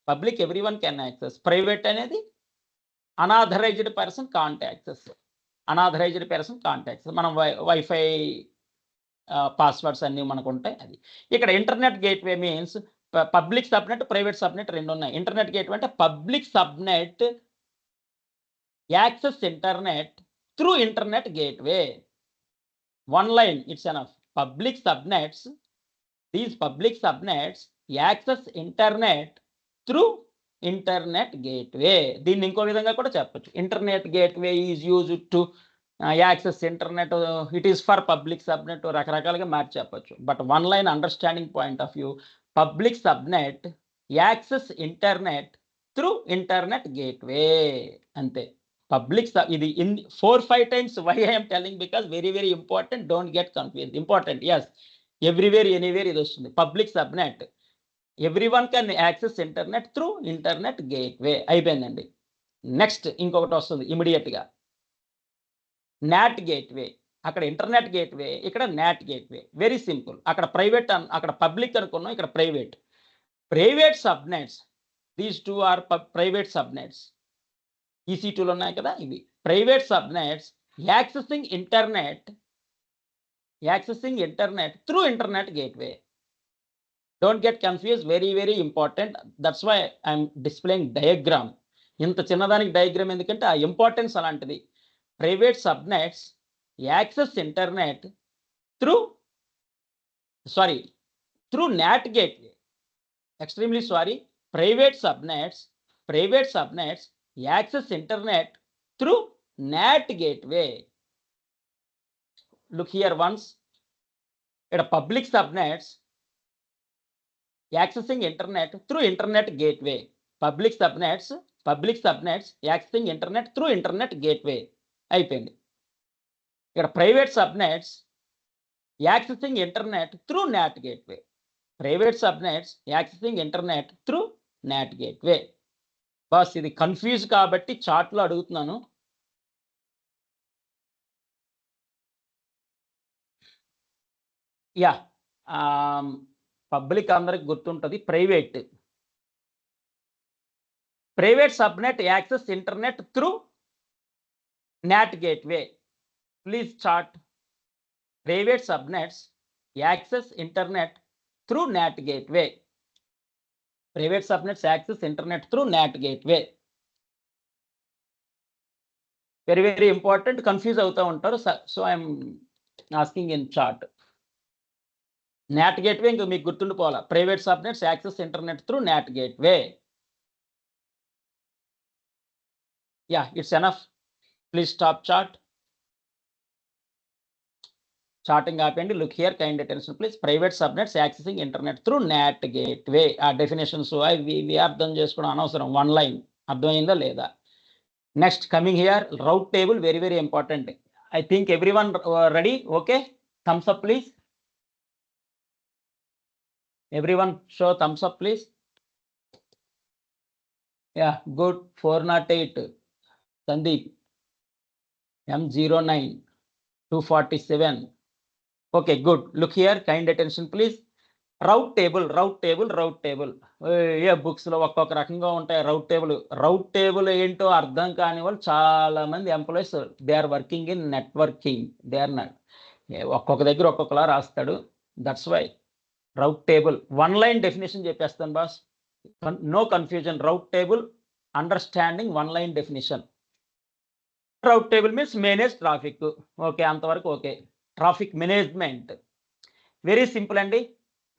[SPEAKER 1] Public everyone can access. Private అనేది unauthorized person can't access. Unauthorized person can't access. మనం వైఫై పాస్వర్డ్స్ అన్నీ మనకుంటాయి అది. ఇక్కడ internet gateway means public subnet, private subnet 2 ఉన్నాయి. ఇంటర్నెట్ గేట్‌వే అంటే public subnet access internet through internet gateway. One line it's enough. Public subnets, these public subnets access internet through internet gateway. దీన్ని ఇంకో విధంగా కూడా చెప్పొచ్చు. Internet gateway is used to access internet. It is for public subnet. రకరకాలుగా మార్చి చెప్పొచ్చు. But one line understanding point of view public subnet access internet through internet gateway అంతే. పబ్లిక్ ఇది 4-5 times why I am telling because very very important. Don't get confused. Important. Yes. Everywhere, anywhere ఇది వస్తుంది. Public subnet everyone can access internet through internet gateway. అయిపోయిందండి. నెక్స్ట్ ఇంకొకటి వస్తుంది ఇమ్మీడియేట్‌గా. NAT gateway. అక్కడ ఇంటర్నెట్ గేట్‌వే, ఇక్కడ నాట్ గేట్‌వే. Very simple. అక్కడ ప్రైవేట్ అక్కడ పబ్లిక్ అనుకున్నాం, ఇక్కడ private. Private subnets these 2 are private subnets. ఈసీ2లో ఉన్నాయి కదా ఇవి. Private subnets accessing internet through internet gateway. Don't get confused. Very very important. That's why I am displaying diagram. ఇంత చిన్నదానికి డయాగ్రామ్ ఎందుకంటే ఆ ఇంపార్టెన్స్ అలాంటిది. Private subnets access internet through NAT gateway. Extremely sorry. Private subnets access internet through NAT gateway. Look here once. ఇక్కడ public subnets accessing internet through internet gateway. Public subnets public subnets accessing internet through internet gateway అయిపోయింది. ఇక్కడ private subnets accessing internet through NAT gateway. Private subnets accessing internet through NAT gateway. Boss ఇది కన్ఫ్యూజ్ కాబట్టి చార్ట్లో అడుగుతున్నాను. యా పబ్లిక్ అందరికి గుర్తుంటుంది. Private subnet access internet through NAT gateway. Please chart. Private subnets access internet through NAT gateway. Private subnets access internet through NAT gateway. Very very important. Confuse అవుతూ ఉంటారు. So I'm asking in chart. NAT gateway ఇంకా మీకు గుర్తుండిపోవాలా. Private subnets access internet through NAT gateway. Yeah it's enough. Please stop chart. Charting ఆపండి. Look here, kind attention please. Private subnets accessing internet through NAT gateway. ఆ డెఫినేషన్స్ అవి అర్థం చేసుకోవడం అనవసరం. వన్ లైన్ అర్థమైందా లేదా? Next coming here, route table very very important. I think every one ready? Okay, thumbs up please. Everyone show thumbs up please. Yeah, good. 408 Sandeep. M09 247. Okay, good. Look here, kind attention please. Route table. A books లో ఒక్కొక్క రకంగా ఉంటాయి రౌట్ టేబుల్ ఏంటో అర్థం కాని వాళ్ళు చాలా మంది employees they are working in networking. They are not, ఒక్కొక్క దగ్గర ఒక్కొక్కలా రాస్తాడు. That's why route table one line definition చెప్పేస్తాను boss. No confusion. Route table understanding one line definition. Route table means manage traffic. Okay, అంతవరకు okay. Traffic management very simple అండి.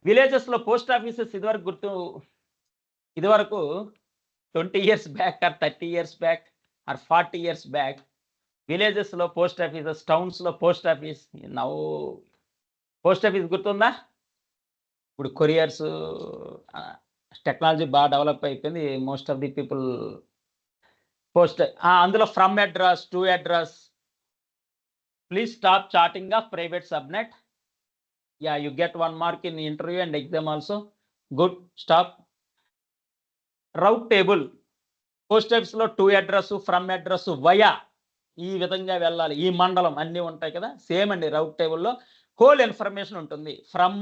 [SPEAKER 1] విలేజెస్లో పోస్ట్ ఆఫీసెస్ ఇదివరకు 20 years back or 30 years back or 40 years back విలేజెస్లో పోస్ట్ ఆఫీసెస్, టౌన్స్లో పోస్ట్ ఆఫీస్. నవ్వు పోస్ట్ ఆఫీస్ గుర్తుందా? ఇప్పుడు కొరియర్స్ టెక్నాలజీ బాగా డెవలప్ అయిపోయింది. Most of the people post అందులో from address to address. Please stop charting of private subnet. Yeah, you get 1 mark in interview and exam also. Good, stop. Route table post ఆఫీస్లో to address, from address, via ఈ విధంగా వెళ్ళాలి. ఈ మండలం అన్నీ ఉంటాయి కదా, సేమ్ అండి. రౌట్ టేబుల్లో హోల్ ఇన్ఫర్మేషన్ ఉంటుంది. From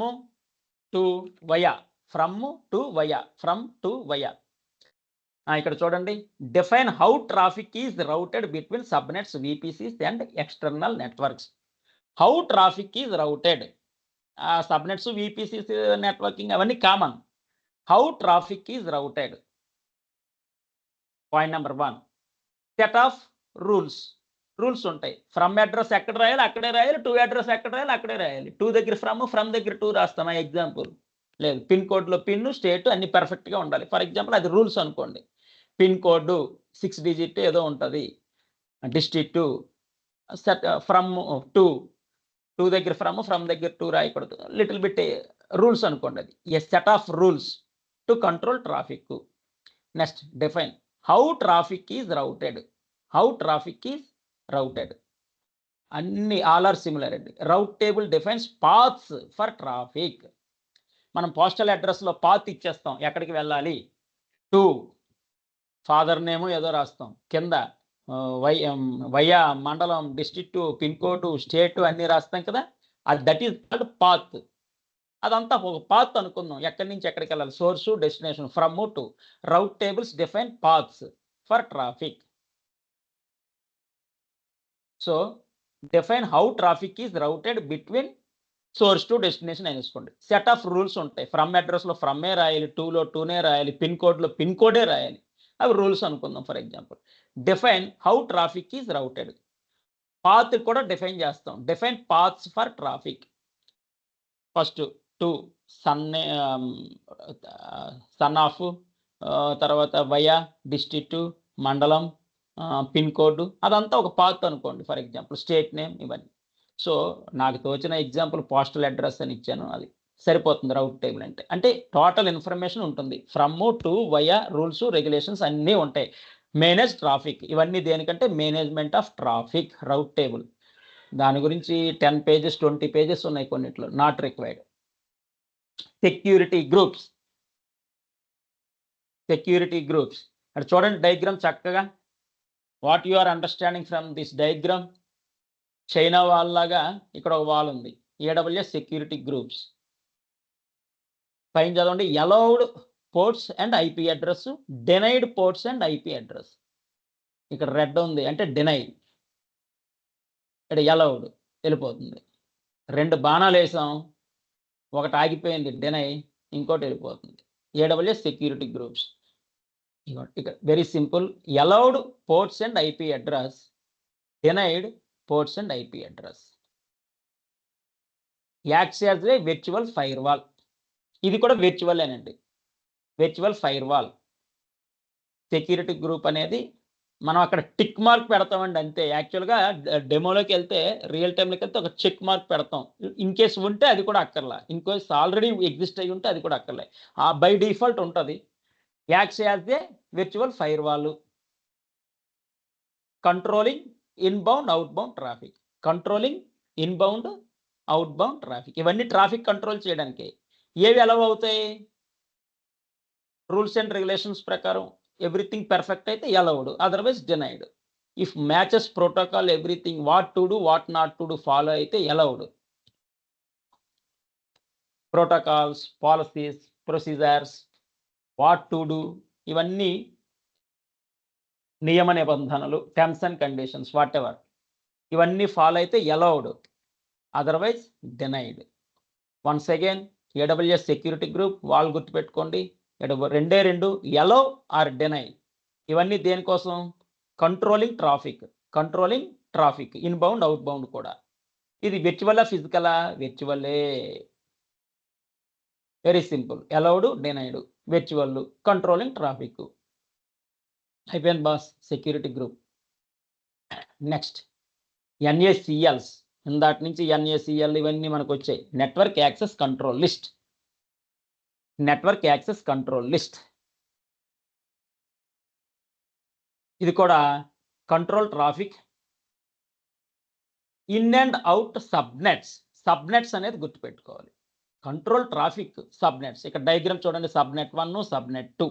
[SPEAKER 1] to via, from to via, from to via. ఇక్కడ చూడండి, define how traffic is routed between subnets, VPCs and external networks. How traffic is routed. Subnets, VPCs, networking అవన్నీ common. How traffic is routed. Point number 1, set of rules ఉంటాయి. ఫ్రమ్ అడ్రస్ ఎక్కడ రాయాలి అక్కడే రాయాలి, టు అడ్రస్ ఎక్కడ రాయాలి అక్కడే రాయాలి. టు దగ్గర ఫ్రమ్ దగ్గర టు రాస్తాం. ఎగ్జాంపుల్ లేదు, పిన్ కోడ్లో పిన్, స్టేట్ అన్ని పర్ఫెక్ట్గా ఉండాలి. ఫర్ ఎగ్జాంపుల్ అది రూల్స్ అనుకోండి. పిన్ కోడ్ 6 digit ఏదో ఉంటుంది, డిస్ట్రిక్ట్. సెట్ ఫ్రమ్ టు దగ్గర ఫ్రమ్ దగ్గర టు రాయకూడదు. లిటిల్ బిట్ రూల్స్ అనుకోండి. అది a set of rules to control traffic. Next define how traffic is routed. How traffic is routed అన్ని ఆల్ ఆర్ సిమిలర్ అండి. Route table defines paths for traffic. మనం పోస్టల్ అడ్రస్లో పాత్ ఇచ్చేస్తాం, ఎక్కడికి వెళ్ళాలి. టు ఫాదర్ నేము ఏదో రాస్తాం, కింద వయా, మండలం, డిస్ట్రిక్ట్, పిన్ కోడ్, స్టేట్ అన్నీ రాస్తాం కదా, అది దట్ ఈస్ కాల్డ్ పాత్. అదంతా ఒక పాత్ అనుకుందాం. ఎక్కడి నుంచి ఎక్కడికి వెళ్ళాలి, source, destination, from to. Route tables define paths for traffic. So define how traffic is routed between source to destination అని తీసుకోండి. సెట్ ఆఫ్ రూల్స్ ఉంటాయి. ఫ్రమ్ అడ్రస్లో ఫ్రమ్మే రాయాలి, టూలో టూనే రాయాలి, పిన్ కోడ్లో పిన్ కోడే రాయాలి. అవి రూల్స్ అనుకుందాం. For example define how traffic is routed. Path కూడా డిఫైన్ చేస్తాం. Define paths for traffic. First to son of, తర్వాత వయా, డిస్ట్రిక్ట్, మండలం, పిన్ కోడ్, అదంతా ఒక పాత్ అనుకోండి. ఫర్ ఎగ్జాంపుల్ స్టేట్ నేమ్, ఇవన్నీ. సో నాకు తోచిన ఎగ్జాంపుల్ పోస్టల్ అడ్రస్ అని ఇచ్చాను. అది సరిపోతుంది రౌట్ టేబుల్ అంటే. అంటే టోటల్ ఇన్ఫర్మేషన్ ఉంటుంది. From to via rules regulations అన్నీ ఉంటాయి. మేనేజ్ ట్రాఫిక్ ఇవన్నీ దేనికంటే management of traffic rate table. దాని గురించి 10 పేజెస్ 20 పేజెస్ ఉన్నాయి కొన్నిట్లో, నాట్ రిక్వైర్డ్. సెక్యూరిటీ గ్రూప్స్ ఇక్కడ చూడండి డయాగ్రామ్ చక్కగా. What you are understanding from this diagram? China wall లాగా ఇక్కడ ఒక వాల్ ఉంది. AWS security groups. పైన చదవండి, allowed ports and IP address, denied ports and IP address. ఇక్కడ రెడ్ ఉంది అంటే డినైడ్, ఇక్కడ అలౌడ్ వెళ్ళిపోతుంది. 2 బాణాలు వేసాం, ఒకటి ఆగిపోయింది డినై, ఇంకోటి వెళ్ళిపోతుంది. AWS security groups. ఇక్కడ very simple, allowed ports and IP address, denied ports and IP address. Acts as a virtual firewall. ఇది కూడా వర్చువల్ అనండి, virtual firewall. Security group అనేది మనం అక్కడ టిక్ మార్క్ పెడతామండి అంతే. యాక్చువల్గా డెమోలోకి వెళ్తే, రియల్ టైంలోకి వెళ్తే ఒక చెక్ మార్క్ పెడతాం. ఇన్ కేస్ ఉంటే అది కూడా అక్కర్లా, ఇన్ కేస్ ఆల్రెడీ ఎగ్జిస్ట్ అయ్యి ఉంటే అది కూడా అక్కర్లే. బై డిఫాల్ట్ ఉంటుంది. Acts as a virtual firewall. Controlling inbound outbound traffic. Controlling inbound outbound traffic. ఇవన్నీ ట్రాఫిక్ కంట్రోల్ చేయడానికి. ఏవి అలౌ అవుతాయి? రూల్స్ అండ్ రెగ్యులేషన్స్ ప్రకారం ఎవ్రీథింగ్ పర్ఫెక్ట్ అయితే allowed, otherwise denied. If matches protocol everything, what to do what not to do follow అయితే allowed. Protocols, policies, procedures, what to do ఇవన్నీ నియమ నిబంధనలు, terms and conditions, whatever ఇవన్నీ ఫాలో అయితే allowed, otherwise denied. Once again AWS security group wall గుర్తుపెట్టుకోండి. రెండే రెండు, అలౌ ఆర్ డినై. ఇవన్నీ దేనికోసం? కంట్రోలింగ్ ట్రాఫిక్ ఇన్బౌండ్ అవుట్బౌండ్ కూడా. ఇది వర్చువలా ఫిజికలా? వర్చువలే. Very simple, allowed denied, virtual, controlling traffic. అయిపోయింది boss security group. Next NACLs. ఇందాటి నుంచి NACL ఇవన్నీ మనకు వచ్చాయి. Network access control list. Network access control list ఇది కూడా control traffic in and out subnets అనేది గుర్తుపెట్టుకోవాలి. Control traffic subnets. ఇక్కడ డయాగ్రామ్ చూడండి, సబ్నెట్ 1, సబ్నెట్ 2.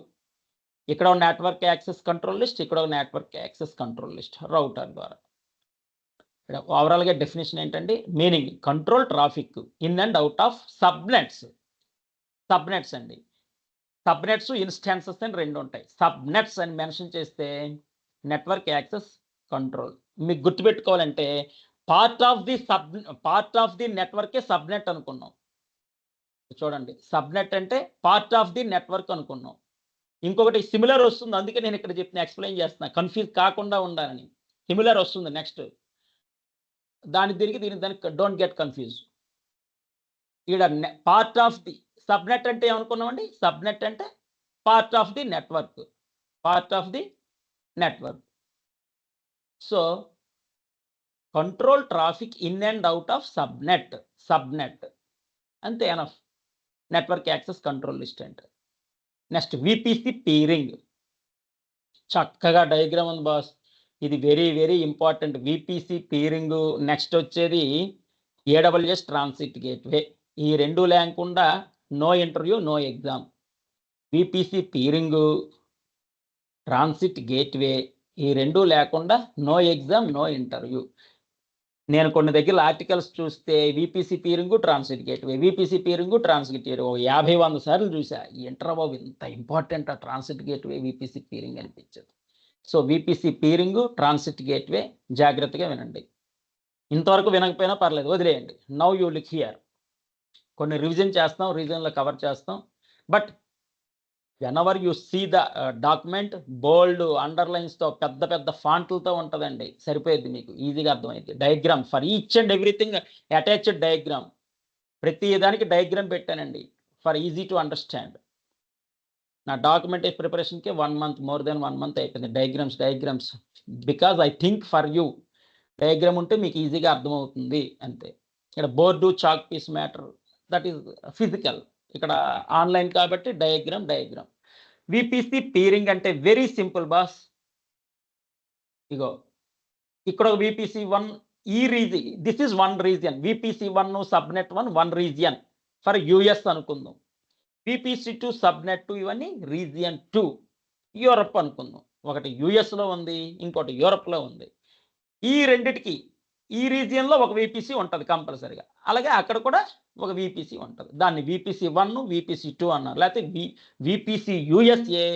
[SPEAKER 1] ఇక్కడ నెట్వర్క్ యాక్సెస్ కంట్రోల్ లిస్ట్, ఇక్కడ network access control list router ద్వారా. ఓవరాల్గా డెఫినేషన్ ఏంటంటే, meaning control traffic in and out of subnets అండి. సబ్నెట్స్, ఇన్స్టాన్సెస్ అని 2 ఉంటాయి. సబ్నెట్స్ అని మెన్షన్ చేస్తే నెట్వర్క్ యాక్సెస్ కంట్రోల్. మీకు గుర్తుపెట్టుకోవాలంటే పార్ట్ ఆఫ్ ది నెట్వర్కే సబ్నెట్ అనుకున్నాం. చూడండి, సబ్నెట్ అంటే పార్ట్ ఆఫ్ ది నెట్వర్క్ అనుకున్నాం. ఇంకొకటి సిమిలర్ వస్తుంది, అందుకే నేను ఇక్కడ చెప్తున్నా, ఎక్స్ప్లెయిన్ చేస్తున్నా, కన్ఫ్యూజ్ కాకుండా ఉండాలని. సిమిలర్ వస్తుంది నెక్స్ట్, దీనికి డోంట్ గెట్ కన్ఫ్యూజ్. ఇక్కడ పార్ట్ ఆఫ్ ది సబ్నెట్ అంటే ఏమనుకున్నామండి? సబ్నెట్ అంటే part of the network. So control traffic in and out of subnet అంతే enough. Network access control list అంటే. Next VPC peering. చక్కగా డయాగ్రామ్ ఉంది బాస్. ఇది very very important. VPC peering. Next వచ్చేది AWS ట్రాన్సిట్ గేట్వే. ఈ 2 లేకుండా no interview, no exam. VPC peering, transit gateway, ఈ 2 లేకుండా నో ఎగ్జామ్, నో ఇంటర్వ్యూ. నేను కొన్ని దగ్గర ఆర్టికల్స్ చూస్తే VPC peering, transit gateway, VPC peering, transit gateway 50-100 సార్లు చూసా. ఏంట్రా బాబు ఇంత ఇంపార్టెంట్ ఆ ట్రాన్సిట్ గేట్వే VPC పీరింగ్ అనిపించదు. So VPC peering, transit gateway జాగ్రత్తగా వినండి. ఇంతవరకు వినకపోయినా పర్లేదు, వదిలేయండి. Now you look here. కొన్ని రివిజన్ చేస్తాం, రివిజన్లో కవర్ చేస్తాం. But whenever you see the document, బోల్డ్ అండర్లైన్స్తో పెద్ద ఫాంట్లతో ఉంటుందండి, సరిపోయేది, మీకు ఈజీగా అర్థమైంది. Diagram for each and everything, attached diagram. ప్రతి దానికి డయాగ్రామ్ పెట్టానండి ఫర్ ఈజీ టు అండర్స్టాండ్. నా డాక్యుమెంట్ ప్రిపరేషన్కి 1 month, మోర్ దెన్ 1 month అయిపోయింది. Diagrams because I think for you. Diagram ఉంటే మీకు ఈజీగా అర్థమవుతుంది అంతే. ఇక్కడ board, chalk piece matter that is physical. ఇక్కడ ఆన్లైన్ కాబట్టి డయాగ్రామ్. విపిసి పీరింగ్ అంటే వెరీ సింపుల్ బాస్. ఇగో ఇక్కడ ఒక VPC1 this is one region. VPC1 subnet 1 region for US అనుకుందాం. VPC2 సబ్నెట్ 2 ఇవన్నీ రీజియన్ 2 యూరప్ అనుకుందాం. ఒకటి యుఎస్లో ఉంది, ఇంకోటి యూరప్లో ఉంది. ఈ రెండిటికి ఈ రీజియన్లో ఒక VPC ఉంటుంది కంపల్సరీగా. అలాగే అక్కడ కూడా ఒక VPC ఉంటుంది. దాన్ని VPC1 VPC2 అన్నారు. లేకపోతే VPC USA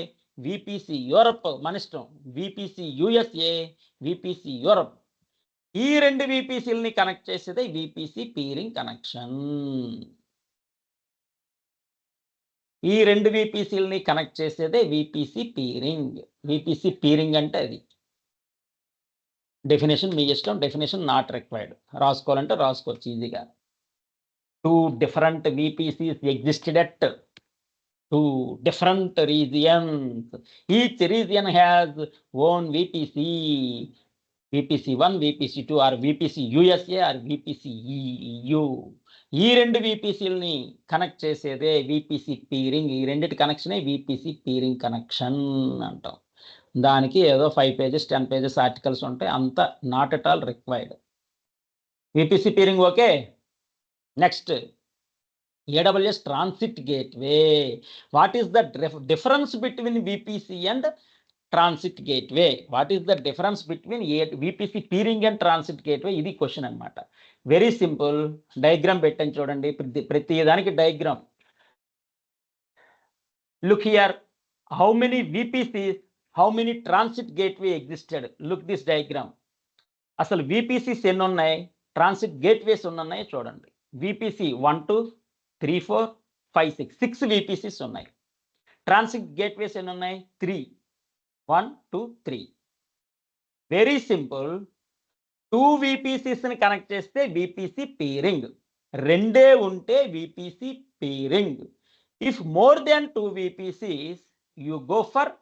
[SPEAKER 1] VPC యూరప్, మన ఇష్టం. VPC USA VPC Europe. ఈ రెండు VPCలని కనెక్ట్ చేసేదే VPC పీరింగ్ కనెక్షన్. ఈ రెండు VPCలని కనెక్ట్ చేసేదే VPC పీరింగ్. VPC పీరింగ్ అంటే అది. డెఫినేషన్ మీ ఇష్టం. Definition not required. రాసుకోవాలంటే రాసుకోవచ్చు ఈజీగా. 2 different VPCs existed at 2 different regions. Each region has own VPC. VPC1, VPC2 or VPC USA or VPC EU. ఈ రెండు VPCలని కనెక్ట్ చేసేదే VPC పీరింగ్. ఈ రెండిటి కనెక్షనే VPC పీరింగ్ కనెక్షన్ అంటాం. దానికి ఏదో 5 pages 10 pages ఆర్టికల్స్ ఉంటాయి. అంత not at all required. VPC peering okay. Next AWS transit gateway. What is the difference between VPC and transit gateway? What is the difference between VPC peering and transit gateway? ఇది క్వశ్చన్ అనమాట. Very simple. డయాగ్రామ్ పెట్టాను చూడండి. ప్రతి దానికి diagram. Look here. How many VPCs, how many transit gateway existed? Look this diagram. అసలు VPCs ఎన్ని ఉన్నాయి, ట్రాన్సిట్ గేట్వేస్ ఎన్ని ఉన్నాయి చూడండి. VPC 1 2 3 4 5 6 VPCs ఉన్నాయి. ట్రాన్సిట్ గేట్వేస్ ఎన్ని ఉన్నాయి? 3 1 2 3. Very simple. 2 VPCsని కనెక్ట్ చేస్తే VPC పీరింగ్. రెండే ఉంటే VPC peering. If more than 2 VPCs you go for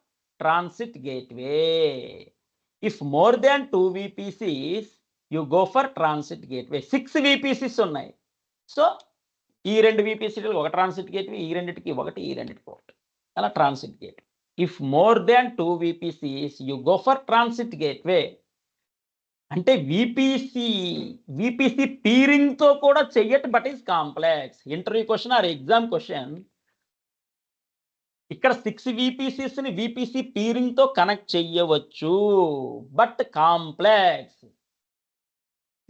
[SPEAKER 1] transit gateway. If more than 2 VPCs you go for transit gateway. 6 VPCs ఉన్నాయి. సో ఈ రెండు VPCలు ఒక ట్రాన్సిట్ గేట్వే, ఈ రెండిటికి ఒకటి, ఈ రెండిటికి ఒకటి. అలా transit gate. If more than 2 VPCs you go for transit gateway. అంటే VPC పీరింగ్తో కూడా చెయ్యట్, but is complex. Interview question or exam question. ఇక్కడ 6 VPCsని VPC పీరింగ్తో కనెక్ట్ చెయ్యవచ్చు, బట్ కాంప్లెక్స్.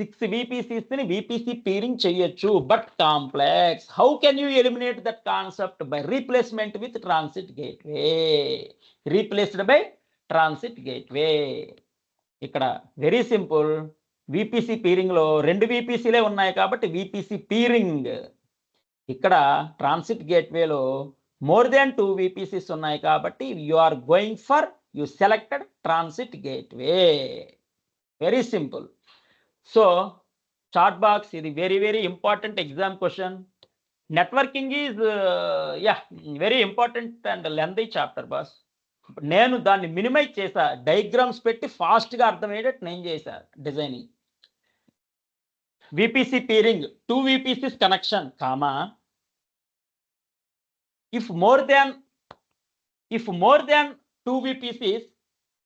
[SPEAKER 1] 6 VPCsని VPC పీరింగ్ చేయొచ్చు, but complex. How can you eliminate that concept? By replacement with transit gateway. Replaced by transit gateway. ఇక్కడ వెరీ సింపుల్. VPC పీరింగ్లో 2 VPCలే ఉన్నాయి కాబట్టి VPC పీరింగ్. ఇక్కడ ట్రాన్సిట్ గేట్వేలో మోర్ దాన్ 2 VPCs ఉన్నాయి కాబట్టి you are going for, you selected transit gateway. Very simple. So chat box, ఇది very very important exam question. Networking is very important and lengthy chapter boss. నేను దాన్ని మినిమైజ్ చేశా. డయాగ్రామ్స్ పెట్టి ఫాస్ట్గా అర్థమయ్యేటట్టు నేను చేశా designing. VPC peering 2 VPCs connection, comma if more than 2 VPCs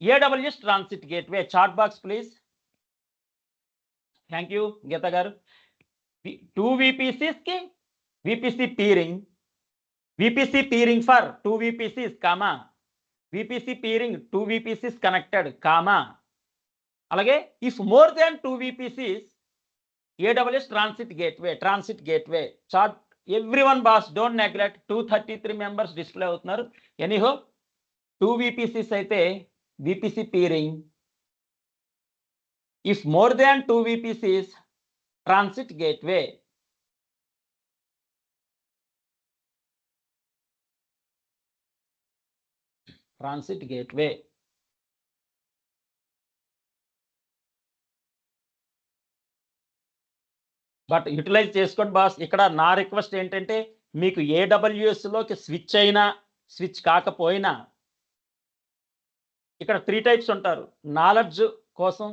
[SPEAKER 1] AWS transit gateway. Chat box please. Thank you Geetha garu. 2 VPCsకి VPC peering for 2 VPCs, comma VPC peering 2 VPCs connected, comma. అలాగే if more than 2 VPCs AWS transit gateway. Chat everyone boss, don't neglect. 233 members display అవుతున్నారు. ఎనీహో 2 VPCs అయితే VPC peering. If more than 2 VPCs, transit gateway. Transit gateway. But utilize చేసుకోండి బాస్. ఇక్కడ నా రిక్వెస్ట్ ఏంటంటే, మీకు AWSలోకి స్విచ్ అయినా స్విచ్ కాకపోయినా ఇక్కడ 3 types ఉంటారు. నాలెడ్జ్ కోసం,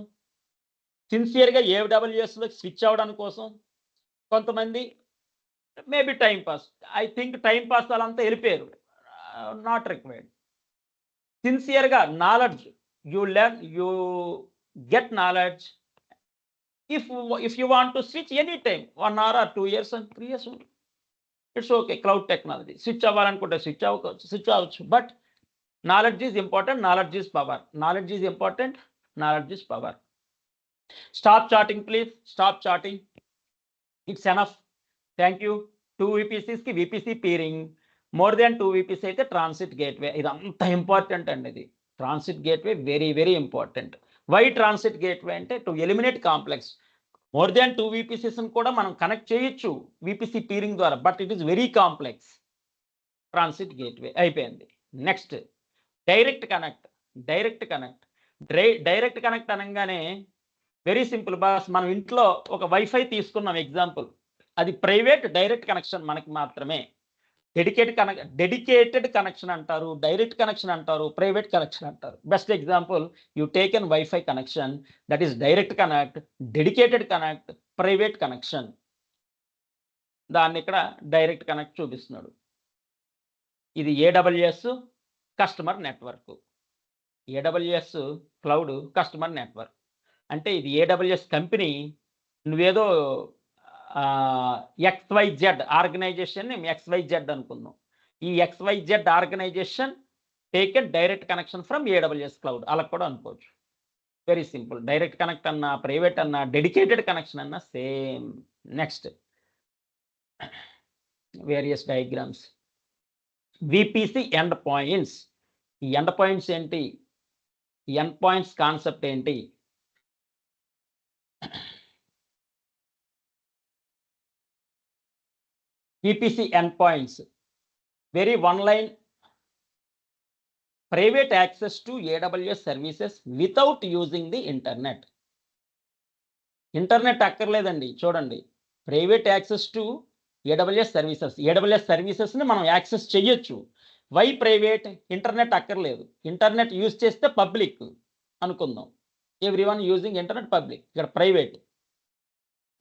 [SPEAKER 1] సిన్సియర్గా AWSలోకి స్విచ్ అవ్వడానికి కోసం, కొంతమంది maybe time pass. I think time pass వాళ్ళంతా వెళ్ళిపోయారు. Not required. సిన్సియర్గా knowledge, you learn, you get knowledge. If you want to switch any time 1 hour or 2 years and 3 years, it's okay. Cloud technology switch అవ్వాలనుకుంటే స్విచ్ అవ్వచ్చు. But knowledge is important, knowledge is power. Knowledge is important, knowledge is power. Stop chatting please, stop chatting. It's enough. Thank you. 2 VPCస్కి VPC peering, more than 2 VPC అయితే ట్రాన్సిట్ గేట్వే. ఇది అంత ఇంపార్టెంట్ అండి. ఇది transit gateway very very important. Why transit gateway అంటే to eliminate complex. More than 2 VPCస్ని కూడా మనం కనెక్ట్ చేయొచ్చు VPC పీరింగ్ ద్వారా, but it is very complex. Transit gateway అయిపోయింది. Next direct connect. Direct connect. Direct connect అనగానే వెరీ సింపుల్ బాస్. మనం ఇంట్లో ఒక వైఫై తీసుకున్నాం ఎగ్జాంపుల్, అది ప్రైవేట్ డైరెక్ట్ కనెక్షన్ మనకి మాత్రమే. డెడికేటెడ్ కనెక్షన్ అంటారు, డైరెక్ట్ కనెక్షన్ అంటారు, ప్రైవేట్ కనెక్షన్ అంటారు. Best example, you take an wifi connection, that is direct connect, dedicated connect, private connection. దాన్ని ఇక్కడ డైరెక్ట్ కనెక్ట్ చూపిస్తున్నాడు. ఇది AWS customer network. AWS cloud customer network అంటే ఇది AWS కంపెనీ. నువ్వేదో XYZ ఆర్గనైజేషన్ XYZ అనుకుందాం. ఈ XYZ organization taken direct connection from AWS cloud, అలా కూడా అనుకోవచ్చు. Very simple. డైరెక్ట్ కనెక్ట్ అన్నా, ప్రైవేట్ అన్నా, డెడికేటెడ్ కనెక్షన్ అన్నా same. Next various diagrams. VPC end points. ఈ ఎండ్ పాయింట్స్ ఏంటి? ఎండ్ పాయింట్స్ కాన్సెప్ట్ ఏంటి? VPC endpoints, very one line private access to AWS services without using the internet. Internet అక్కర్లేదండి. చూడండి, private access to AWS services. AWS సర్వీసెస్ని మనం యాక్సెస్ చేయొచ్చు. Why private? ఇంటర్నెట్ అక్కర్లేదు. ఇంటర్నెట్ యూజ్ చేస్తే పబ్లిక్ అనుకుందాం. Everyone using internet public. ఇక్కడ private.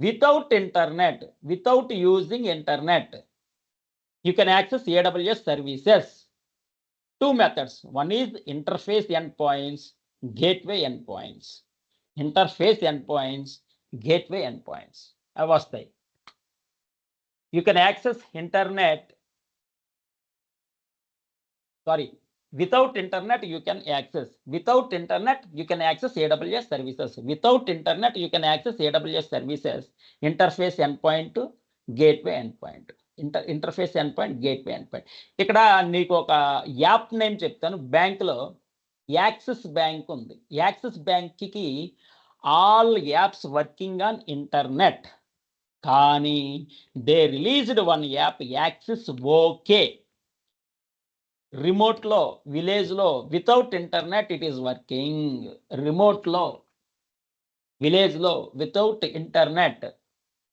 [SPEAKER 1] Without internet, without using internet, you can access AWS services. 2 methods. One is interface endpoints, gateway endpoints. Interface endpoints, gateway endpoints. Avasthai. You can access internet. Sorry. Without internet, you can access. Without internet, you can access AWS services. Without internet, you can access AWS services. Interface endpoint, gateway endpoint. Interface endpoint, gateway endpoint. ఇక్కడ నీకు ఒక యాప్ నేమ్ చెప్తాను. బ్యాంక్లో యాక్సిస్ బ్యాంక్ ఉంది. యాక్సిస్ బ్యాంక్కి all apps working on internet. కానీ they released one app, Axis okay. రిమోట్లో, విలేజ్లో, without internet it is working. రిమోట్లో, విలేజ్లో, without internet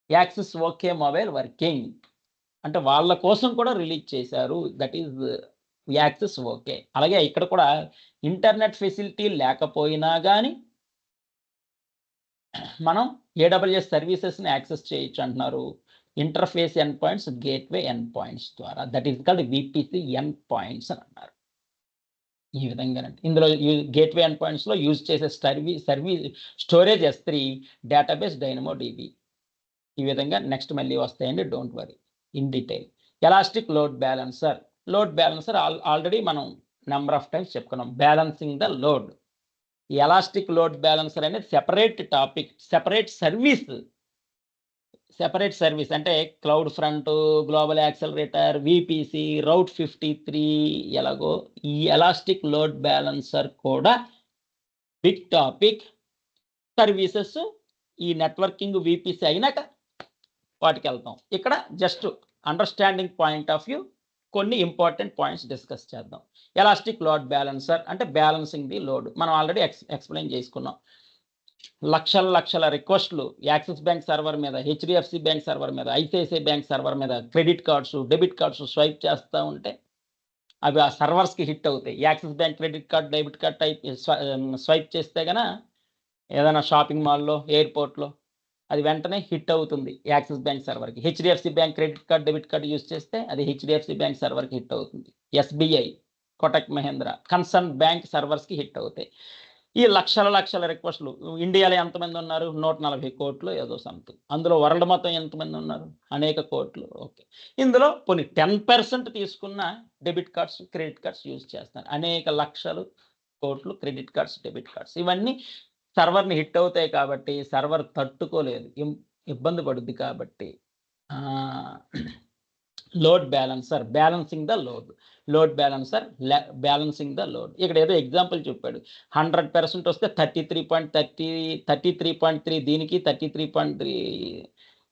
[SPEAKER 1] Axis okay mobile working. అంటే వాళ్ళ కోసం కూడా రిలీజ్ చేశారు. That is Axis okay. అలాగే ఇక్కడ కూడా ఇంటర్నెట్ ఫెసిలిటీ లేకపోయినా కానీ మనం AWS సర్వీసెస్ని యాక్సెస్ చేయొచ్చు అంటున్నారు. Interface endpoints, gateway endpoints ద్వారా. That is called VPC end points అని అన్నారు. ఈ విధంగానండి. ఇందులో గేట్వే ఎండ్ పాయింట్స్లో యూజ్ చేసే స్టోరేజ్ S3, డేటాబేస్ DynamoDB. ఈ విధంగా నెక్స్ట్ మళ్ళీ వస్తాయండి. Don't worry. In detail. Elastic load balancer. Load balancer already మనం నెంబర్ ఆఫ్ టైమ్స్ చెప్పుకున్నాం. Balancing the load. ఈ ఎలాస్టిక్ లోడ్ బ్యాలెన్సర్ అనేది సెపరేట్ టాపిక్, సెపరేట్ సర్వీస్ అంటే cloud front, global accelerator, VPC, route 53 ఎలాగో ఈ ఎలాస్టిక్ లోడ్ బ్యాలెన్సర్ కూడా బిగ్ టాపిక్. సర్వీసెస్ ఈ నెట్వర్కింగ్ VPC అయినాక వాటికి వెళ్తాం. ఇక్కడ just understanding point of view కొన్ని ఇంపార్టెంట్ పాయింట్స్ డిస్కస్ చేద్దాం. ఎలాస్టిక్ లోడ్ బ్యాలెన్సర్ అంటే బ్యాలెన్సింగ్ ది లోడ్. మనం ఆల్రెడీ ఎక్స్ప్లెయిన్ చేసుకున్నాం. లక్షల రిక్వెస్ట్లు యాక్సిస్ బ్యాంక్ సర్వర్ మీద, HDFC బ్యాంక్ సర్వర్ మీద, ICICI బ్యాంక్ సర్వర్ మీద credit cards, debit cards swipe చేస్తూ ఉంటే అవి ఆ సర్వర్స్కి హిట్ అవుతాయి. Axis bank credit card, debit card swipe చేస్తే కనుక ఏదైనా షాపింగ్ మాల్లో, ఎయిర్పోర్ట్లో అది వెంటనే హిట్ అవుతుంది యాక్సిస్ బ్యాంక్ సర్వర్కి. HDFC bank credit card debit card use చేస్తే అది హెచ్డిఎఫ్సి బ్యాంక్ సర్వర్కి హిట్ అవుతుంది. SBI, Kotak Mahindra, concern bank సర్వర్స్కి హిట్ అవుతాయి. ఈ లక్షల రిక్వెస్ట్లు. ఇండియాలో ఎంతమంది ఉన్నారు? 140 కోట్లు ఏదో సంథింగ్. అందులో వరల్డ్ మొత్తం ఎంతమంది ఉన్నారు? అనేక కోట్లు. ఓకే, ఇందులో కొన్ని 10% తీసుకున్న debit cards, credit cards use చేస్తున్నారు. అనేక లక్షలు కోట్లు క్రెడిట్ కార్డ్స్, డెబిట్ కార్డ్స్. ఇవన్నీ సర్వర్ని హిట్ అవుతాయి కాబట్టి సర్వర్ తట్టుకోలేదు, ఇబ్బంది పడుద్ది కాబట్టి load balancer, balancing the load balancer, balancing the load. ఇక్కడ ఏదో ఎగ్జాంపుల్ చెప్పాడు. 100% వస్తే 33.3 దీనికి 33.3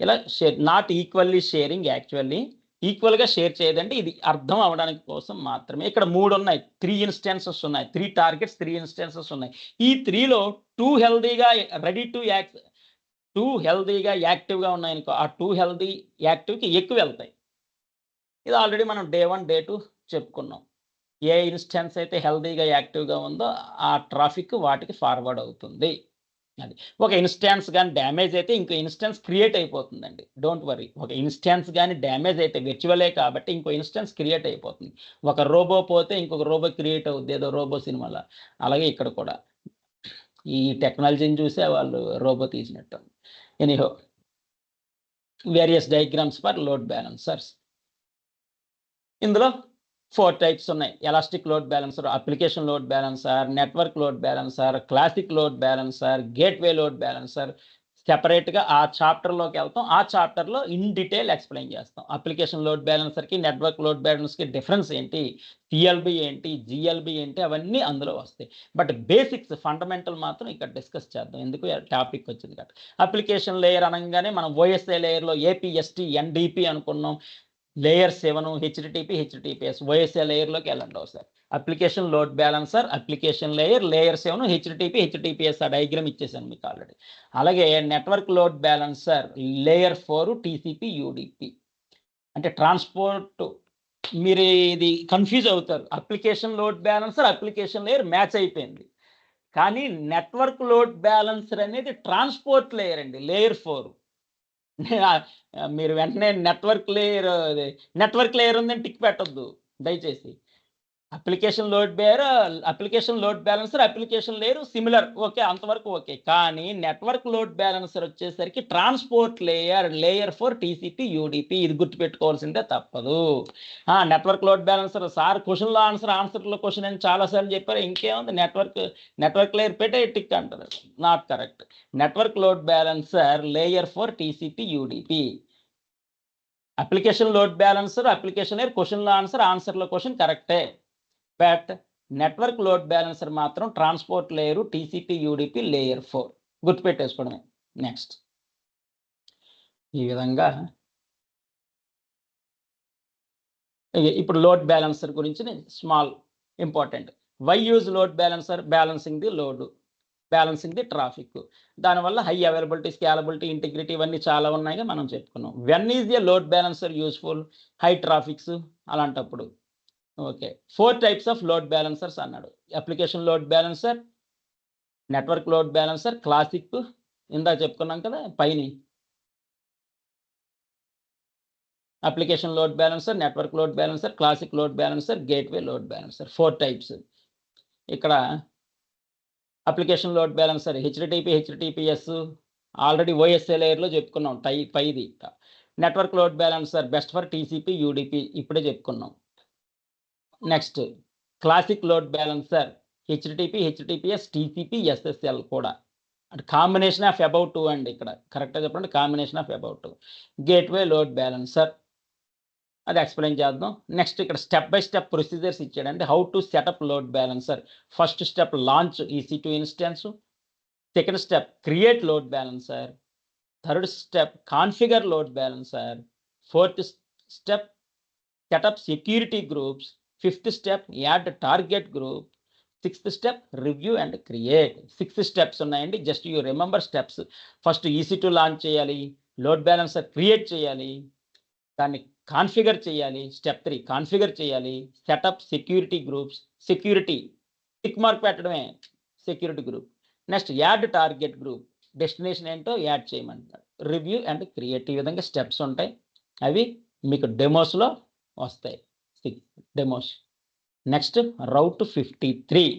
[SPEAKER 1] ఇలా share, not equally sharing. Actually ఈక్వల్గా షేర్ చేయదంటే ఇది అర్థం అవడానికి కోసం మాత్రమే. ఇక్కడ 3 ఉన్నాయి, 3 ఇన్స్టెన్సెస్ ఉన్నాయి, 3 టార్గెట్స్, 3 ఇన్స్టెన్సెస్ ఉన్నాయి. ఈ 3లో 2 హెల్దీగా రెడీ టు యాక్ట్, 2 హెల్దీగా యాక్టివ్గా ఉన్నాయనుకో, ఆ 2 హెల్దీ యాక్టివ్కి ఎక్కువ వెళ్తాయి. ఇది ఆల్రెడీ మనం డే 1, డే 2 చెప్పుకున్నాం. ఏ ఇన్స్టెన్స్ అయితే హెల్దీగా యాక్టివ్గా ఉందో ఆ ట్రాఫిక్ వాటికి ఫార్వర్డ్ అవుతుంది. అది ఒక ఇన్స్టెన్స్ కానీ డ్యామేజ్ అయితే ఇంకో ఇన్స్టెన్స్ క్రియేట్ అయిపోతుందండి. Don't worry. ఒక ఇన్స్టెన్స్ కానీ డ్యామేజ్ అయితే విర్చువలే కాబట్టి ఇంకో ఇన్స్టెన్స్ క్రియేట్ అయిపోతుంది. ఒక రోబో పోతే ఇంకొక రోబో క్రియేట్ అవుద్ది, ఏదో రోబో సినిమాలో. అలాగే ఇక్కడ కూడా ఈ టెక్నాలజీని చూసే వాళ్ళు రోబో తీసినట్టు. Anyhow, various diagrams for load balancers. ఇందులో 4 టైప్స్ ఉన్నాయి. Elastic load balancer, application load balancer, network load balancer, classic load balancer, gateway load balancer. సెపరేట్గా ఆ చాప్టర్లోకి వెళ్తాం. ఆ చాప్టర్లో ఇన్ డీటెయిల్ ఎక్స్ప్లెయిన్ చేస్తాం. అప్లికేషన్ లోడ్ బ్యాలెన్సర్కి, నెట్వర్క్ లోడ్ బ్యాలెన్సర్కి డిఫరెన్స్ ఏంటి, సిఎల్బి ఏంటి, జిఎల్బి ఏంటి, అవన్నీ అందులో వస్తాయి. బట్ బేసిక్స్, ఫండమెంటల్ మాత్రం ఇక్కడ డిస్కస్ చేద్దాం, ఎందుకు టాపిక్ వచ్చింది కాబట్టి. అప్లికేషన్ లేయర్ అనగానే మనం ఓఎస్ఏ లేయర్లో ఏపీఎస్టీ, ఎన్డిపి అనుకున్నాం. Layer 7 HTTP, HTTPS. ఓఎస్ఏ లేయర్లోకి వెళ్ళండి ఒకసారి. Application load balancer, application layer 7 HTTP, HTTPS. ఆ డయాగ్రామ్ ఇచ్చేసాను మీకు ఆల్రెడీ. అలాగే network load balancer layer 4 TCP, UDP. అంటే ట్రాన్స్పోర్ట్. మీరు ఇది కన్ఫ్యూజ్ అవుతారు. Application load balancer, application layer match అయిపోయింది. కానీ నెట్వర్క్ లోడ్ బ్యాలెన్సర్ అనేది ట్రాన్స్పోర్ట్ లేయర్ అండి, లేయర్ 4. మీరు వెంటనే నెట్వర్క్ లేయర్ ఉందని టిక్ పెట్టొద్దు దయచేసి. Application load balancer, application layer similar, okay, అంతవరకు ఓకే. కానీ నెట్వర్క్ లోడ్ బ్యాలెన్సర్ వచ్చేసరికి ట్రాన్స్పోర్ట్ లేయర్ 4 టీసీపీ, యూడిపి. ఇది గుర్తుపెట్టుకోవాల్సిందే, తప్పదు. నెట్వర్క్ లోడ్ బ్యాలెన్సర్ సార్ క్వశ్చన్లో ఆన్సర్లో క్వశ్చన్ అని చాలాసార్లు చెప్పారు. ఇంకేముంది, నెట్వర్క్ లేయర్ పెట్టే టిక్ అంటారు. Not correct. Network load balancer layer 4 TCP, UDP. Application load balancer, application layer క్వశ్చన్లో ఆన్సర్లో క్వశ్చన్ కరెక్టే. బట్ నెట్వర్క్ లోడ్ బ్యాలెన్సర్ మాత్రం transport layer, TCP, UDP, layer 4. గుర్తుపెట్టేసుకోవడమే. నెక్స్ట్, ఈ విధంగా ఇప్పుడు లోడ్ బ్యాలెన్సర్ గురించి small important. Why use load balancer? Balancing the load, balancing the traffic. దానివల్ల హై అవైలబిలిటీ, స్కేలబిలిటీ, ఇంటిగ్రిటీ ఇవన్నీ చాలా ఉన్నాయిగా మనం చెప్పుకున్నాం. When is the load balancer useful? High traffics అలాంటప్పుడు. Okay, 4 types of load balancers అన్నాడు. Application load balancer, network load balancer, classic ఇందాక చెప్పుకున్నాం కదా పైన. Application load balancer, network load balancer, classic load balancer, gateway load balancer. 4 types. ఇక్కడ application load balancer HTTP, HTTPS already OSI లేయర్లో చెప్పుకున్నాం, పైది. Network load balancer best for TCP, UDP ఇప్పుడే చెప్పుకున్నాం. Next, classic load balancer HTTP, HTTPS, TCP, SSL కూడా. అంటే కాంబినేషన్ ఆఫ్ అబౌట్ 2 అండి. ఇక్కడ కరెక్ట్గా చెప్పండి, combination of about 2. Gateway load balancer అది ఎక్స్ప్లెయిన్ చేద్దాం. నెక్స్ట్, ఇక్కడ స్టెప్ బై స్టెప్ ప్రొసీజర్స్ ఇచ్చాడండి. How to setup load balancer. First step launch EC2 instance. Second step create load balancer. Third step configure load balancer. Fourth step setup security groups. 5th step add target group. 6th step review and create. 6 steps ఉన్నాయండి. Just you remember steps. First EC2 launch చేయాలి, లోడ్ బ్యాలెన్సర్ క్రియేట్ చేయాలి, దాన్ని కాన్ఫిగర్ చేయాలి. స్టెప్ 3 కాన్ఫిగర్ చేయాలి. Setup security groups, security tick mark పెట్టడమే security group. Next add target group, destination ఏంటో యాడ్ చేయమంటారు. రివ్యూ అండ్ క్రియేట్, ఈ విధంగా స్టెప్స్ ఉంటాయి. అవి మీకు డెమోస్లో వస్తాయి, 6 డెమోస్. నెక్స్ట్ రౌట్ 53.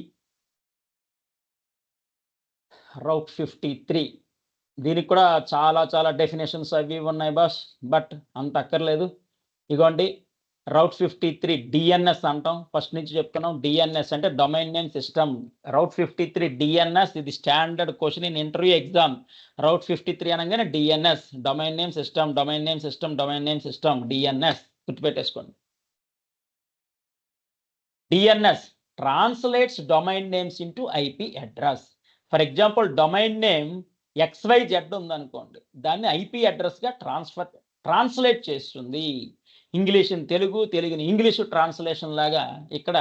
[SPEAKER 1] రౌట్ 53 దీనికి కూడా చాలా చాలా డెఫినేషన్స్ అవి ఉన్నాయి బాస్, బట్ అంత అక్కర్లేదు. ఇగోండి రౌట్ 53 డిఎన్ఎస్ అంటాం, ఫస్ట్ నుంచి చెప్తున్నాం. డిఎన్ఎస్ అంటే domain name system. Route 53 DNS, ఇది standard question in interview exam. Route 53 అనగానే DNS, domain name system, domain name system, domain name system, DNS గుర్తుపెట్టేసుకోండి. DNS translates domain names into IP address. For example domain name XYZ ఉందనుకోండి, దాన్ని ఐపీ అడ్రస్గా ట్రాన్స్లేట్ చేస్తుంది. ఇంగ్లీష్ ఇన్ తెలుగు, తెలుగుని ఇంగ్లీష్ ట్రాన్స్లేషన్ లాగా ఇక్కడ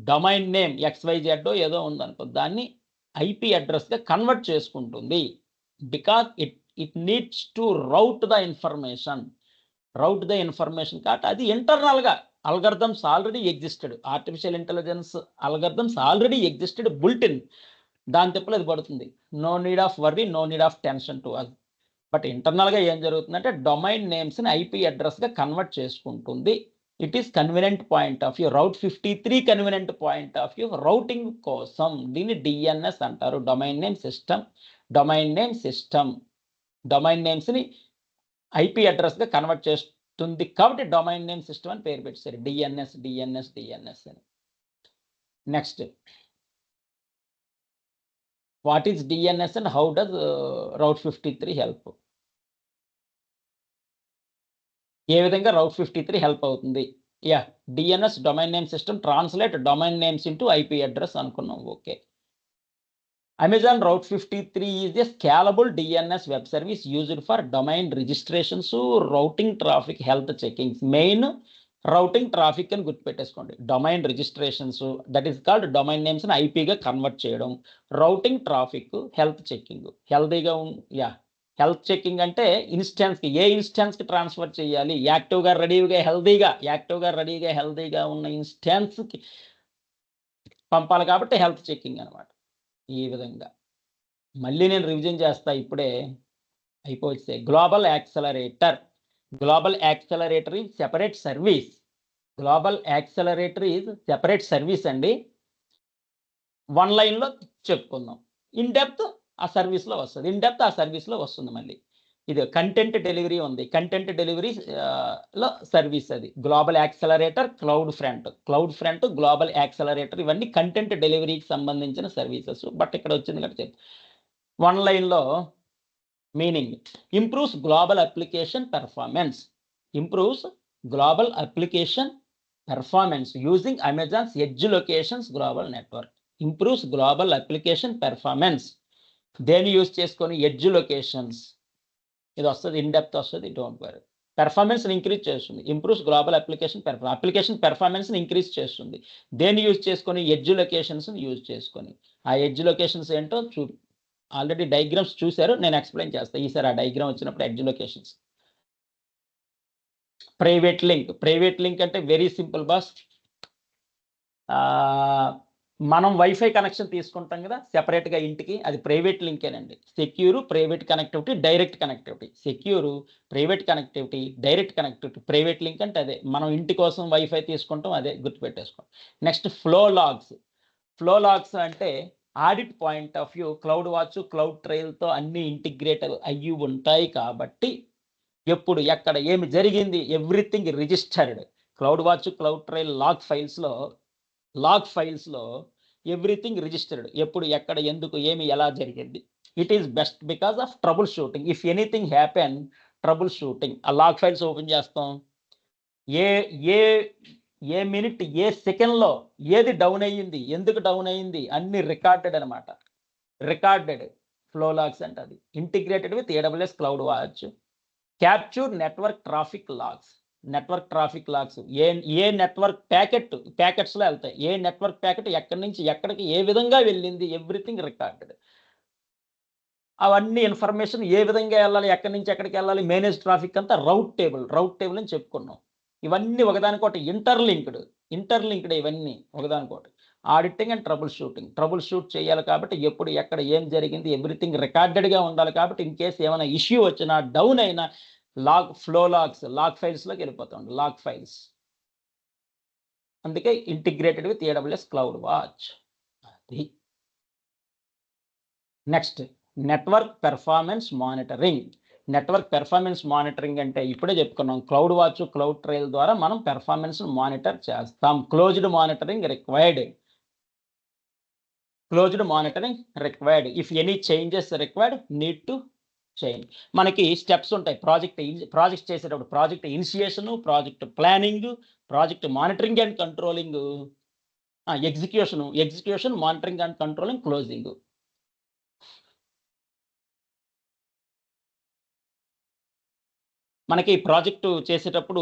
[SPEAKER 1] డొమైన్ నేమ్ XYZ ఏదో ఉందనుకో, దాన్ని ఐపీ అడ్రస్గా కన్వర్ట్ చేసుకుంటుంది. Because it needs to route the information. కాబట్టి అది ఇంటర్నల్గా algorithms already existed, artificial intelligence algorithms already existed builtin, దాని తిప్పలు అది పడుతుంది. No need of worry, no need of tension to us. But ఇంటర్నల్గా ఏం జరుగుతుందంటే డొమైన్ నేమ్స్ని ఐపీ అడ్రస్గా కన్వర్ట్ చేసుకుంటుంది. It is convenient point of view. Route 53 convenient point of view routing కోసం దీన్ని డిఎన్ఎస్ అంటారు, డొమైన్ నేమ్ సిస్టమ్. డొమైన్ నేమ్స్ని ఐపీ అడ్రస్గా కన్వర్ట్ చేస్తుంది కాబట్టి డొమైన్ నేమ్ సిస్టమ్ అని పేరు పెట్టారు, డిఎన్ఎస్ అని. Next, what is DNS and how does route 53 help? ఏ విధంగా రౌట్ 53 హెల్ప్ అవుతుంది? DNS domain name system translate domain names into IP address అనుకున్నాం. Okay. Amazon route 53 is a scalable DNS web service used for domain registrations, routing, traffic, health checkings. Main routing, traffic అని గుర్తుపెట్టేసుకోండి. Domain registrations, that is called domain నేమ్స్ని ఐపీగా కన్వర్ట్ చేయడం. Routing, traffic, health checking. Health checking అంటే ఇన్స్టాన్స్కి, ఏ ఇన్స్టాన్స్కి ట్రాన్స్ఫర్ చేయాలి, యాక్టివ్గా రెడీగా హెల్దీగా ఉన్న ఇన్స్టాన్స్కి పంపాలి కాబట్టి హెల్త్ చెకింగ్ అనమాట. ఈ విధంగా మళ్ళీ నేను రివిజన్ చేస్తా, ఇప్పుడే అయిపోతే. Global accelerator is separate service. అండి, వన్ లైన్లో చెప్పుకుందాం. ఇన్ డెప్త్ ఆ సర్వీస్లో వస్తుంది. మళ్ళీ ఇది కంటెంట్ డెలివరీ ఉంది, కంటెంట్ డెలివరీ లో సర్వీస్ అది. Global accelerator, cloud front, global accelerator, ఇవన్నీ కంటెంట్ డెలివరీకి సంబంధించిన సర్వీసెస్. బట్ ఇక్కడ వచ్చింది కాబట్టి వన్ లైన్లో meaning: improves global application performance using Amazon's edge locations global network. Improves global application performance, దేని యూజ్ చేసుకొని? Edge locations. ఇది వస్తుంది, ఇన్ డెప్త్ వస్తుంది, డోంట్ వరీ. పెర్ఫార్మెన్స్ని ఇంక్రీజ్ చేస్తుంది. ఇంప్రూవ్స్ గ్లోబల్ అప్లికేషన్ పెర్ఫార్మెన్స్ని ఇంక్రీజ్ చేస్తుంది. దేన్ని యూజ్ చేసుకొని? ఎడ్జ్ లొకేషన్స్ని యూజ్ చేసుకొని. ఆ ఎడ్జ్ లొకేషన్స్ ఏంటో ఆల్రెడీ డయాగ్రామ్స్ చూశారు, నేను ఎక్స్ప్లెయిన్ చేస్తాను ఈసారి ఆ డయాగ్రామ్ వచ్చినప్పుడు. Edge locations. ప్రైవేట్ లింక్ అంటే వెరీ సింపుల్ బాస్. మనం వైఫై కనెక్షన్ తీసుకుంటాం కదా సెపరేట్గా ఇంటికి, అది ప్రైవేట్ లింకేనండి. Secure, private connectivity, direct connectivity. Secure, private connectivity, direct connectivity. Private link అంటే అదే, మనం ఇంటి కోసం వైఫై తీసుకుంటాం, అదే గుర్తుపెట్టేసుకోండి. నెక్స్ట్ ఫ్లో లాగ్స్ అంటే audit point of view. Cloud watch, cloud ట్రైల్తో అన్ని ఇంటిగ్రేట్ అయ్యి ఉంటాయి కాబట్టి ఎప్పుడు ఎక్కడ ఏమి జరిగింది everything registered. Cloud watch, cloud trail log ఫైల్స్లో ఎవ్రీథింగ్ రిజిస్టర్డ్. ఎప్పుడు ఎక్కడ ఎందుకు ఏమి ఎలా జరిగింది. It is best because of troubleshooting. If anything happen, troubleshooting. ఆ లాగ్ ఫైల్స్ ఓపెన్ చేస్తాం, ఏ మినిట్, ఏ సెకండ్లో ఏది డౌన్ అయ్యింది, ఎందుకు డౌన్ అయ్యింది, అన్ని రికార్డెడ్ అనమాట. రికార్డెడ్ ఫ్లో లాగ్స్ అంటే అది. Integrated with AWS cloud watch. Capture network traffic logs. ఏ నెట్వర్క్ ప్యాకెట్స్లో వెళ్తాయి, ఏ నెట్వర్క్ ప్యాకెట్ ఎక్కడి నుంచి ఎక్కడికి ఏ విధంగా వెళ్ళింది, ఎవ్రీథింగ్ రికార్డెడ్. అవన్నీ ఇన్ఫర్మేషన్ ఏ విధంగా వెళ్ళాలి, ఎక్కడి నుంచి ఎక్కడికి వెళ్ళాలి, మేనేజ్ ట్రాఫిక్ అంతా రౌట్ టేబుల్ అని చెప్పుకున్నాం. ఇవన్నీ ఒకదానికోటి ఇంటర్లింక్డ్ ఇవన్నీ ఒకదానికోటి. ఆడిటింగ్ అండ్ ట్రబుల్ షూట్ చేయాలి కాబట్టి ఎప్పుడు ఎక్కడ ఏం జరిగింది ఎవ్రీథింగ్ రికార్డెడ్గా ఉండాలి కాబట్టి ఇన్ కేసు ఏమైనా ఇష్యూ వచ్చినా డౌన్ అయినా లాగ్ ఫైల్స్లోకి వెళ్ళిపోతాం లాగ్ ఫైల్స్. అందుకే integrated with AWS cloud watch. అది నెక్స్ట్ నెట్వర్క్ పెర్ఫార్మెన్స్ మానిటరింగ్ అంటే ఇప్పుడే చెప్పుకున్నాం క్లౌడ్ వాచ్ క్లౌడ్ ట్రైల్ ద్వారా మనం పెర్ఫార్మెన్స్ మానిటర్ చేస్తాం. Closed monitoring required if any changes required need to change. మనకి స్టెప్స్ ఉంటాయి ప్రాజెక్ట్ చేసేటప్పుడు. Project initiation, project planning, project monitoring and controlling, execution monitoring and controlling, closing. మనకి ప్రాజెక్టు చేసేటప్పుడు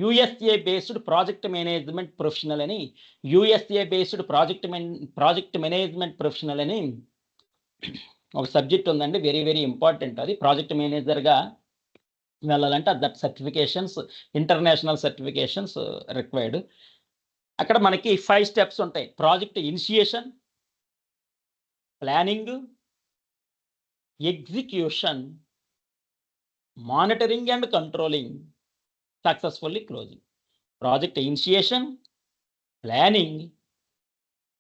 [SPEAKER 1] USA based project management professional అని ఒక సబ్జెక్ట్ ఉందండి. Very very important. అది ప్రాజెక్ట్ మేనేజర్గా వెళ్ళాలంటే that certifications, international certifications required. అక్కడ మనకి 5 స్టెప్స్ ఉంటాయి. Project initiation, planning, execution, monitoring and controlling, successfully closing. Project initiation, planning,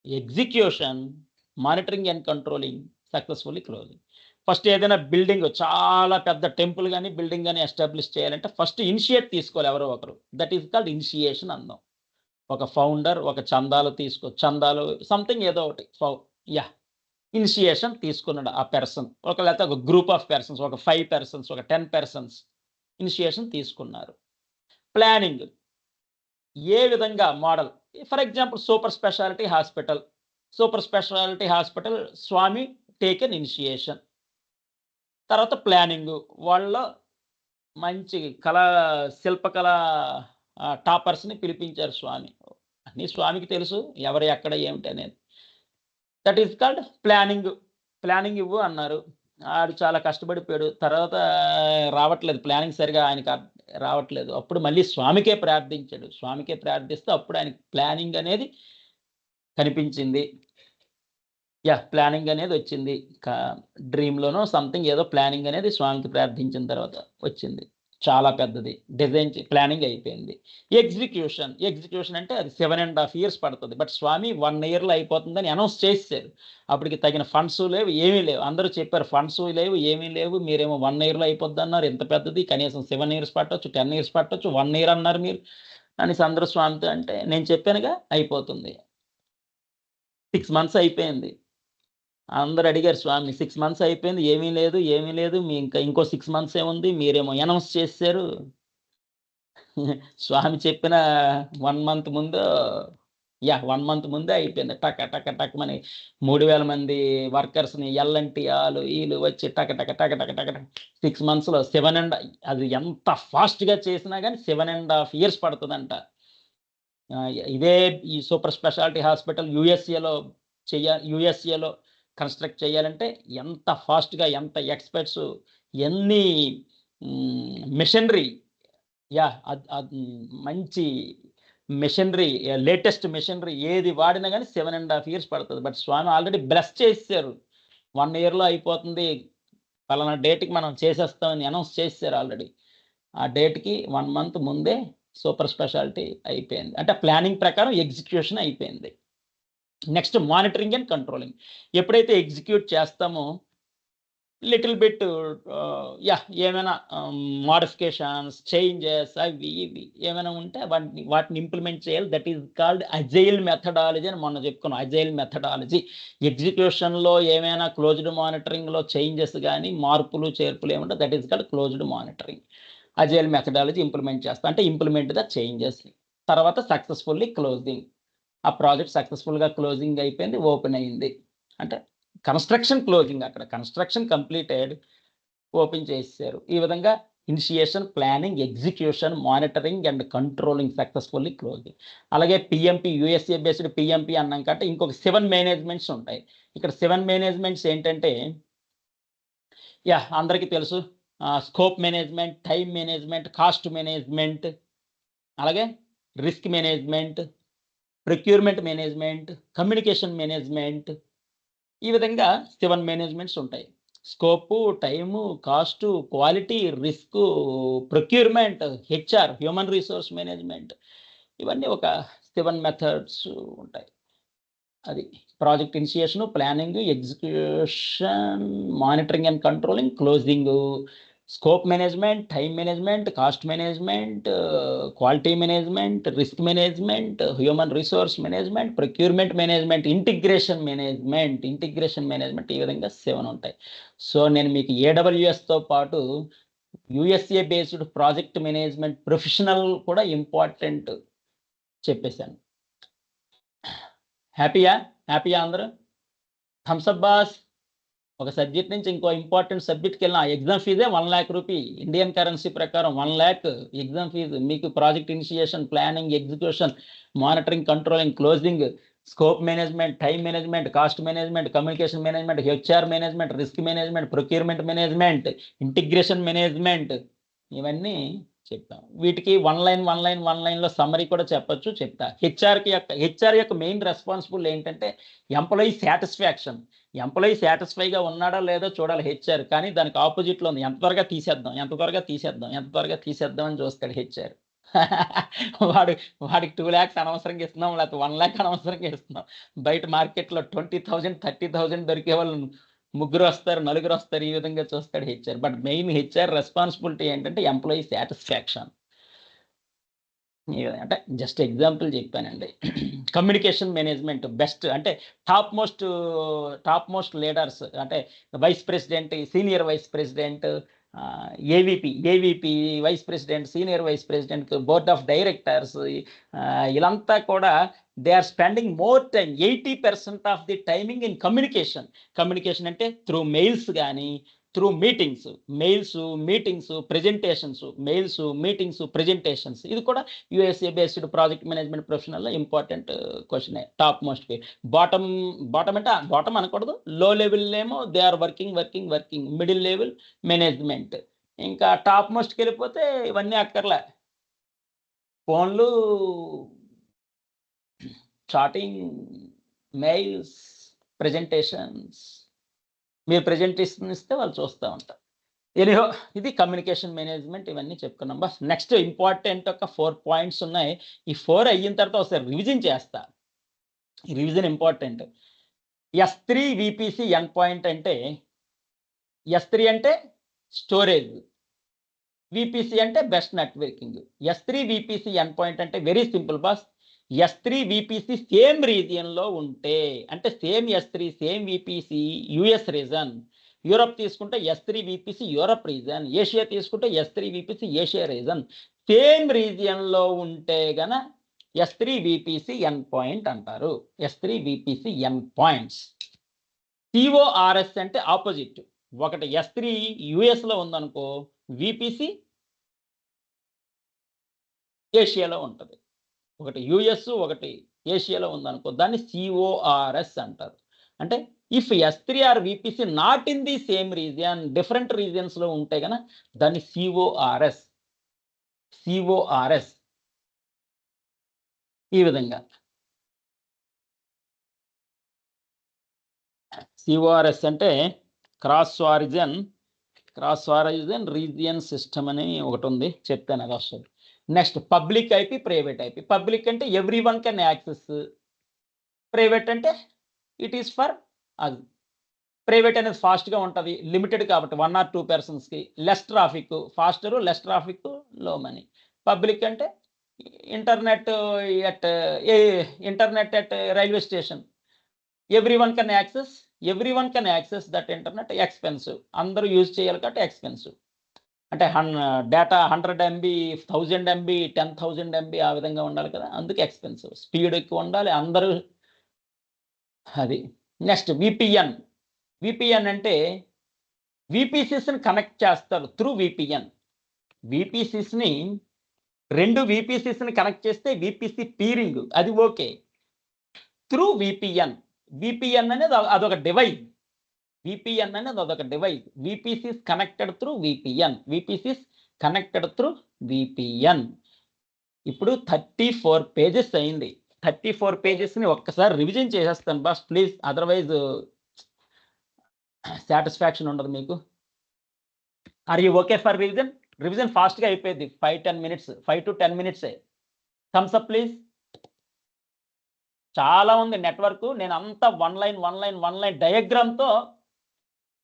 [SPEAKER 1] execution, monitoring and controlling, successfully closing. First ఏదైనా బిల్డింగ్, చాలా పెద్ద టెంపుల్ కానీ బిల్డింగ్ కానీ ఎస్టాబ్లిష్ చేయాలంటే ఫస్ట్ ఇనిషియేట్ తీసుకోవాలి ఎవరో ఒకరు. దట్ ఈస్ కాల్డ్ ఇనిషియేషన్ అందాం. ఒక ఫౌండర్, ఒక చందాలు సంథింగ్ ఏదో ఒకటి ఇనిషియేషన్ తీసుకున్నాడు ఆ పర్సన్. లేకపోతే ఒక గ్రూప్ ఆఫ్ పర్సన్స్, ఒక 5 పర్సన్స్, ఒక 10 పర్సన్స్ ఇనిషియేషన్ తీసుకున్నారు. ప్లానింగ్ ఏ విధంగా model, for example super speciality hospital Swami taken initiation. తర్వాత ప్లానింగ్, వాళ్ళ మంచి శిల్పకళ టాపర్స్ని పిలిపించారు స్వామి. అన్నీ స్వామికి తెలుసు ఎవరు ఎక్కడ ఏమిటి అనేది. దట్ ఈస్ కాల్డ్ ప్లానింగ్ ఇవ్వు అన్నారు. ఆడు చాలా కష్టపడిపోయాడు. తర్వాత రావట్లేదు ప్లానింగ్ సరిగా ఆయనకి రావట్లేదు. అప్పుడు మళ్ళీ స్వామికే ప్రార్థిస్తే అప్పుడు ఆయనకి ప్లానింగ్ అనేది కనిపించింది. ప్లానింగ్ అనేది వచ్చింది. డ్రీమ్లోనో సంథింగ్ ఏదో ప్లానింగ్ అనేది స్వామికి ప్రార్థించిన తర్వాత వచ్చింది. చాలా పెద్దది. డిజైన్ ప్లానింగ్ అయిపోయింది. ఎగ్జిక్యూషన్ అంటే అది 7.5 years పడుతుంది. బట్ స్వామి 1 yearలో అయిపోతుందని అనౌన్స్ చేశారు. అప్పటికి తగిన ఫండ్స్ లేవు, ఏమీ లేవు. అందరూ చెప్పారు ఫండ్స్ లేవు, ఏమీ లేవు, మీరేమో 1 yearలో అయిపోద్ది అన్నారు. ఎంత పెద్దది, కనీసం 7 years పట్టొచ్చు, 10 years పట్టొచ్చు, 1 year అన్నారు మీరు అనేసి అందరూ స్వామితో. అంటే నేను చెప్పానుగా అయిపోతుంది. 6 months అయిపోయింది. అందరూ అడిగారు స్వామిని, 6 months అయిపోయింది, ఏమీ లేదు, మీ ఇంకో 6 months ఉంది, మీరేమో అనౌన్స్ చేశారు. స్వామి చెప్పిన 1 month ముందు 1 month ముందే అయిపోయింది. టక్ 3,000 మంది వర్కర్స్ని ఎల్ఎన్టీ వీళ్ళు వచ్చి టక 6 monthsలో అది ఎంత ఫాస్ట్గా చేసినా కానీ 7.5 years పడుతుందంట. ఇదే ఈ సూపర్ స్పెషాలిటీ హాస్పిటల్ యుఎస్ఏలో కన్స్ట్రక్ట్ చేయాలంటే ఎంత ఫాస్ట్గా, ఎంత ఎక్స్పర్ట్స్, ఎన్ని మెషినరీ, మంచి మెషినరీ, లేటెస్ట్ మెషినరీ ఏది వాడినా కానీ 7.5 years పడుతుంది. బట్ స్వామి ఆల్రెడీ బ్లెస్ చేశారు. 1 yearలో అయిపోతుంది, పలానా డేట్కి మనం చేసేస్తామని అనౌన్స్ చేశారు ఆల్రెడీ. ఆ డేట్కి 1 month ముందే సూపర్ స్పెషాలిటీ అయిపోయింది. అంటే ప్లానింగ్ ప్రకారం ఎగ్జిక్యూషన్ అయిపోయింది. Next monitoring and controlling. ఎప్పుడైతే ఎగ్జిక్యూట్ చేస్తామో లిటిల్ బిట్ ఏమైనా మోడిఫికేషన్స్, చేంజెస్ అవి ఇవి ఏమైనా ఉంటే వాటిని ఇంప్లిమెంట్ చేయాలి. That is called agile methodology అని మొన్న చెప్పుకున్నాం. అజైల్ మెథడాలజీ ఎగ్జిక్యూషన్లో ఏమైనా క్లోజ్డ్ మానిటరింగ్లో చేంజెస్ కానీ మార్పులు చేర్పులు ఏమంటే that is called closed monitoring. Agile methodology implement చేస్తా అంటే ఇంప్లిమెంట్ ద చేంజెస్. తర్వాత సక్సెస్ఫుల్లీ క్లోజింగ్. ఆ ప్రాజెక్ట్ సక్సెస్ఫుల్గా క్లోజింగ్ అయిపోయింది, ఓపెన్ అయింది. అంటే కన్స్ట్రక్షన్ క్లోజింగ్, అక్కడ కన్స్ట్రక్షన్ కంప్లీటెడ్, ఓపెన్ చేశారు. ఈ విధంగా initiation, planning, execution, monitoring and controlling, successfully closing. అలాగే పిఎంపి, యూఎస్ఏ బేస్డ్ పిఎంపి అన్నాం కంటే ఇంకొక 7 మేనేజ్మెంట్స్ ఉంటాయి. ఇక్కడ 7 మేనేజ్మెంట్స్ ఏంటంటే అందరికీ తెలుసు. Scope management, time management, cost management, అలాగే risk management, procurement management, communication management, ఈ విధంగా 7 మేనేజ్మెంట్స్ ఉంటాయి. Scope, time, cost, quality, risk, procurement, HR, human resource management, ఇవన్నీ ఒక 7 మెథడ్స్ ఉంటాయి. అది project initiation, planning, execution, monitoring and controlling, closing, scope management, time management, cost management, quality management, risk management, human resource management, procurement management, integration management, ఈ విధంగా 7 ఉంటాయి. సో నేను మీకు AWSతో పాటు USA based project management professional కూడా ఇంపార్టెంట్ చెప్పేశాను. హ్యాపీయా అందరూ? Thums Up boss. ఒక సబ్జెక్ట్ నుంచి ఇంకో ఇంపార్టెంట్ సబ్జెక్ట్కి వెళ్ళిన ఎగ్జామ్ ఫీజే 1 lakh రూపీ, ఇండియన్ కరెన్సీ ప్రకారం 1 lakh ఎగ్జామ్ ఫీజు. మీకు project initiation, planning, execution, monitoring, controlling, closing, scope management, time management, cost management, communication management, HR management, risk management, procurement management, integration management, ఇవన్నీ చెప్తాం. వీటికి వన్ లైన్లో సమ్మరీ కూడా చెప్పొచ్చు, చెప్తా. హెచ్ఆర్ యొక్క మెయిన్ రెస్పాన్సిబుల్ ఏంటంటే ఎంప్లాయీ సాటిస్ఫాక్షన్. ఎంప్లాయీ సాటిస్ఫైగా ఉన్నాడా లేదో చూడాలి హెచ్ఆర్. కానీ దానికి ఆపోజిట్లో ఉంది, ఎంత త్వరగా తీసేద్దాం అని చూస్తాడు హెచ్ఆర్. వాడికి 2 lakhs అనవసరంగా ఇస్తున్నాం, లేకపోతే 1 lakh అనవసరంగా ఇస్తున్నాం. బయట మార్కెట్లో 20,000 30,000 దొరికే వాళ్ళు 3 వస్తారు, 4 వస్తారు, ఈ విధంగా చూస్తాడు HR. But main HR responsibility ఏంటంటే ఎంప్లాయీ సాటిస్ఫాక్షన్. అంటే జస్ట్ ఎగ్జాంపుల్ చెప్పానండి. కమ్యూనికేషన్ మేనేజ్మెంట్ బెస్ట్ అంటే టాప్ మోస్ట్ లీడర్స్ అంటే vice president, senior vice president, AVP vice president, senior vice president, board of directors, వీళ్ళంతా కూడా they are spending more time, 80% of the timing in communication అంటే త్రూ మెయిల్స్ కానీ, త్రూ మీటింగ్స్, ప్రెజెంటేషన్స్. ఇది కూడా USA బేస్డ్ ప్రాజెక్ట్ మేనేజ్మెంట్ ప్రొఫెషనల్లో important question. Top most bottom అంటే బాటమ్ అనకూడదు, లో లెవెల్ ఏమో they are working, middle level management. ఇంకా టాప్ మోస్ట్కి వెళ్ళిపోతే ఇవన్నీ అక్కర్లే, ఫోన్లు, చాటింగ్, మెయిల్స్, ప్రెజెంటేషన్స్. మీరు ప్రెజెంటేషన్ ఇస్తే వాళ్ళు చూస్తూ ఉంటారు. ఎనీహో ఇది కమ్యూనికేషన్ మేనేజ్మెంట్, ఇవన్నీ చెప్పుకున్నాం. బస్ నెక్స్ట్ ఇంపార్టెంట్ ఒక 4 పాయింట్స్ ఉన్నాయి. ఈ 4 అయిన తర్వాత ఒకసారి రివిజన్ చేస్తా. Revision important. S3 VPC end point అంటే, S3 అంటే స్టోరేజ్, VPC అంటే best networking. S3 VPC end point అంటే very simple boss. S3 VPC same రీజియన్లో ఉంటే అంటే same S3 same VPC US region. Europe తీసుకుంటే S3 VPC Europe region, Asia తీసుకుంటే S3 VPC Asia region. Same రీజియన్లో ఉంటే గన S3 VPC ఎండ్ పాయింట్ అంటారు. S3 VPC end points. CORS అంటే ఆపోజిట్. ఒకటి S3 US లో ఉందనుకో, VPC ఏషియాలో ఉంటుంది. ఒకటి US, ఒకటి ఏషియాలో ఉందనుకో, దాన్ని CORS అంటారు. అంటే if S3 or VPC not in the same region, different రీజియన్స్లో ఉంటే కనుక దాన్ని CORS. ఈ విధంగా CORS అంటే క్రాస్ ఆరిజిన్ రీజియన్ సిస్టమ్ అని ఒకటి ఉంది, చెప్తాను, అది వస్తుంది. Next public IP, private IP. Public అంటే every one can access, private అంటే ఇట్ ఈస్ ఫర్ అది. ప్రైవేట్ అనేది ఫాస్ట్గా ఉంటుంది, లిమిటెడ్ కాబట్టి 1 or 2 personsకి. Less traffic, faster, less traffic, low money. Public అంటే internet at railway station, every one can access that internet. Expensive, అందరూ యూజ్ చేయాలి కాబట్టి ఎక్స్పెన్సివ్. అంటే డేటా 100 MB, 1000 MB, 10,000 MB ఆ విధంగా ఉండాలి కదా, అందుకే ఎక్స్పెన్సివ్. స్పీడ్ ఎక్కువ ఉండాలి, అందరూ అది. నెక్స్ట్ VPN అంటే VPCస్ని కనెక్ట్ చేస్తారు త్రూ VPN. VPCస్ని 2 VPCస్ని కనెక్ట్ చేస్తే VPC పీరింగ్, అది ఓకే. త్రూ VPN అనేది అదొక device. VPCs connected through VPN. ఇప్పుడు 34 pages అయింది. 34 పేజెస్ని ఒక్కసారి రివిజన్ చేసేస్తాను బాస్ ప్లీజ్, అదర్వైజ్ సాటిస్ఫాక్షన్ ఉండదు మీకు. Are you okay for revision? Revision ఫాస్ట్గా అయిపోయింది, 5-10 మినిట్స్, 5 to 10 మినిట్సే. Thumbs up please. చాలా ఉంది నెట్వర్క్, నేను అంతా వన్ లైన్ డయాగ్రామ్తో,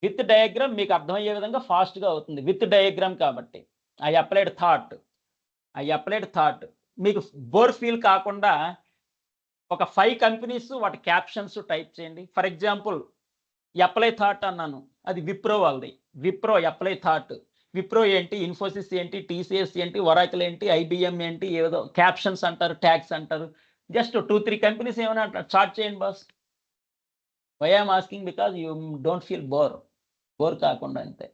[SPEAKER 1] విత్ డయాగ్రామ్ మీకు అర్థమయ్యే విధంగా ఫాస్ట్గా అవుతుంది, విత్ డయాగ్రామ్ కాబట్టి. ఐ అప్లైడ్ థాట్ మీకు బోర్ ఫీల్ కాకుండా ఒక 5 కంపెనీస్ వాటి క్యాప్షన్స్ టైప్ చేయండి. ఫర్ ఎగ్జాంపుల్ అప్లై థాట్ అన్నాను, అది విప్రో వాళ్ళది. విప్రో అప్లై థాట్, విప్రో ఏంటి, ఇన్ఫోసిస్ ఏంటి, టీసీఎస్ ఏంటి, ఒరాకిల్ ఏంటి, ఐబిఎం ఏంటి, ఏదో క్యాప్షన్స్ అంటారు, ట్యాగ్స్ అంటారు. జస్ట్ 2-3 కంపెనీస్ ఏమైనా చార్ట్ చేయండి boss. Why I'm asking because you don't feel bore కాకుండా, అంతే.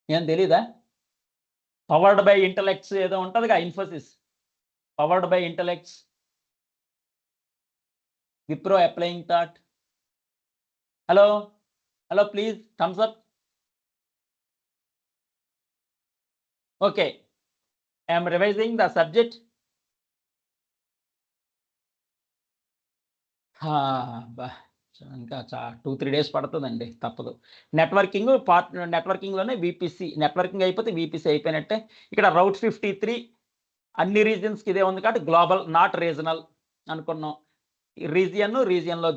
[SPEAKER 1] ఏం తెలీదా? పవర్డ్ బై ఇంటలెక్ట్స్ ఏదో ఉంటుందిగా, Infosys powered by intellects, Wipro applying thought. Hello please, thumbs up. Okay, I'm revising the subject. ఇంకా 2-3 డేస్ పడుతుందండి, తప్పదు. నెట్వర్కింగ్లోనే వీపీసీ, నెట్వర్కింగ్ అయిపోతే వీపీసీ అయిపోయినట్టే. ఇక్కడ రౌట్ 53 అన్ని రీజియన్స్కి ఇదే ఉంది కాబట్టి గ్లోబల్ నాట్ రీజనల్ అనుకున్నాం. రీజియన్లో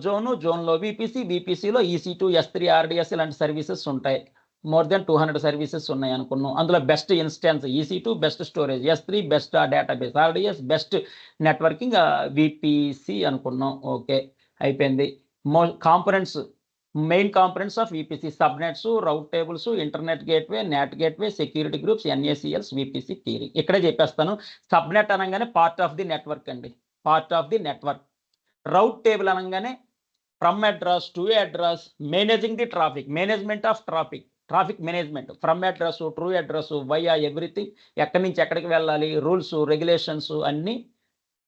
[SPEAKER 1] జోన్లో వీపీసీ, వీపీసీలో EC2, S3, RDS ఇలాంటి సర్వీసెస్ ఉంటాయి. మోర్ దెన్ 200 సర్వీసెస్ ఉన్నాయి అనుకున్నాం. అందులో best instance EC2, best storage S3, best database RDS, best networking VPC అనుకున్నాం. ఓకే, అయిపోయింది. Components, main components of VPC, subnets, route tables, internet gateway, net gateway, security groups, NACLs, VPC theory. ఇక్కడే చెప్పేస్తాను. సబ్నెట్ అనగానే పార్ట్ ఆఫ్ ది నెట్వర్క్ అండి, part of the network. Route table అనగానే from address to address, managing the traffic, management of traffic management, from address, true address, via everything, ఎక్కడి నుంచి ఎక్కడికి వెళ్ళాలి, రూల్స్, రెగ్యులేషన్స్ అన్నీ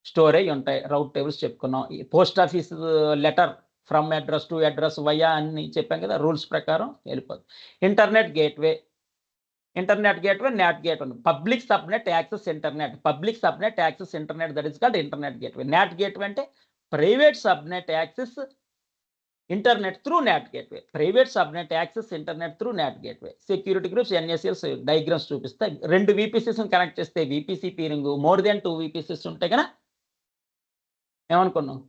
[SPEAKER 1] స్టోర్ అయ్యి ఉంటాయి. రౌట్ టేబుల్స్ చెప్పుకున్నాం. Post office letter, from address to address, via అన్ని చెప్పాం కదా, రూల్స్ ప్రకారం వెళ్ళిపోతుంది. ఇంటర్నెట్ గేట్వే, నాట్ గేట్ ఉంది. Public subnet access internet, that is called internet gateway. NAT gateway అంటే private subnet access internet through NAT gateway, security groups, NACLs diagrams చూపిస్తాయి. 2 VPCs కనెక్ట్ చేస్తే VPC peering, more than 2 VPCs ఉంటాయి కదా, ఏమనుకున్నాం.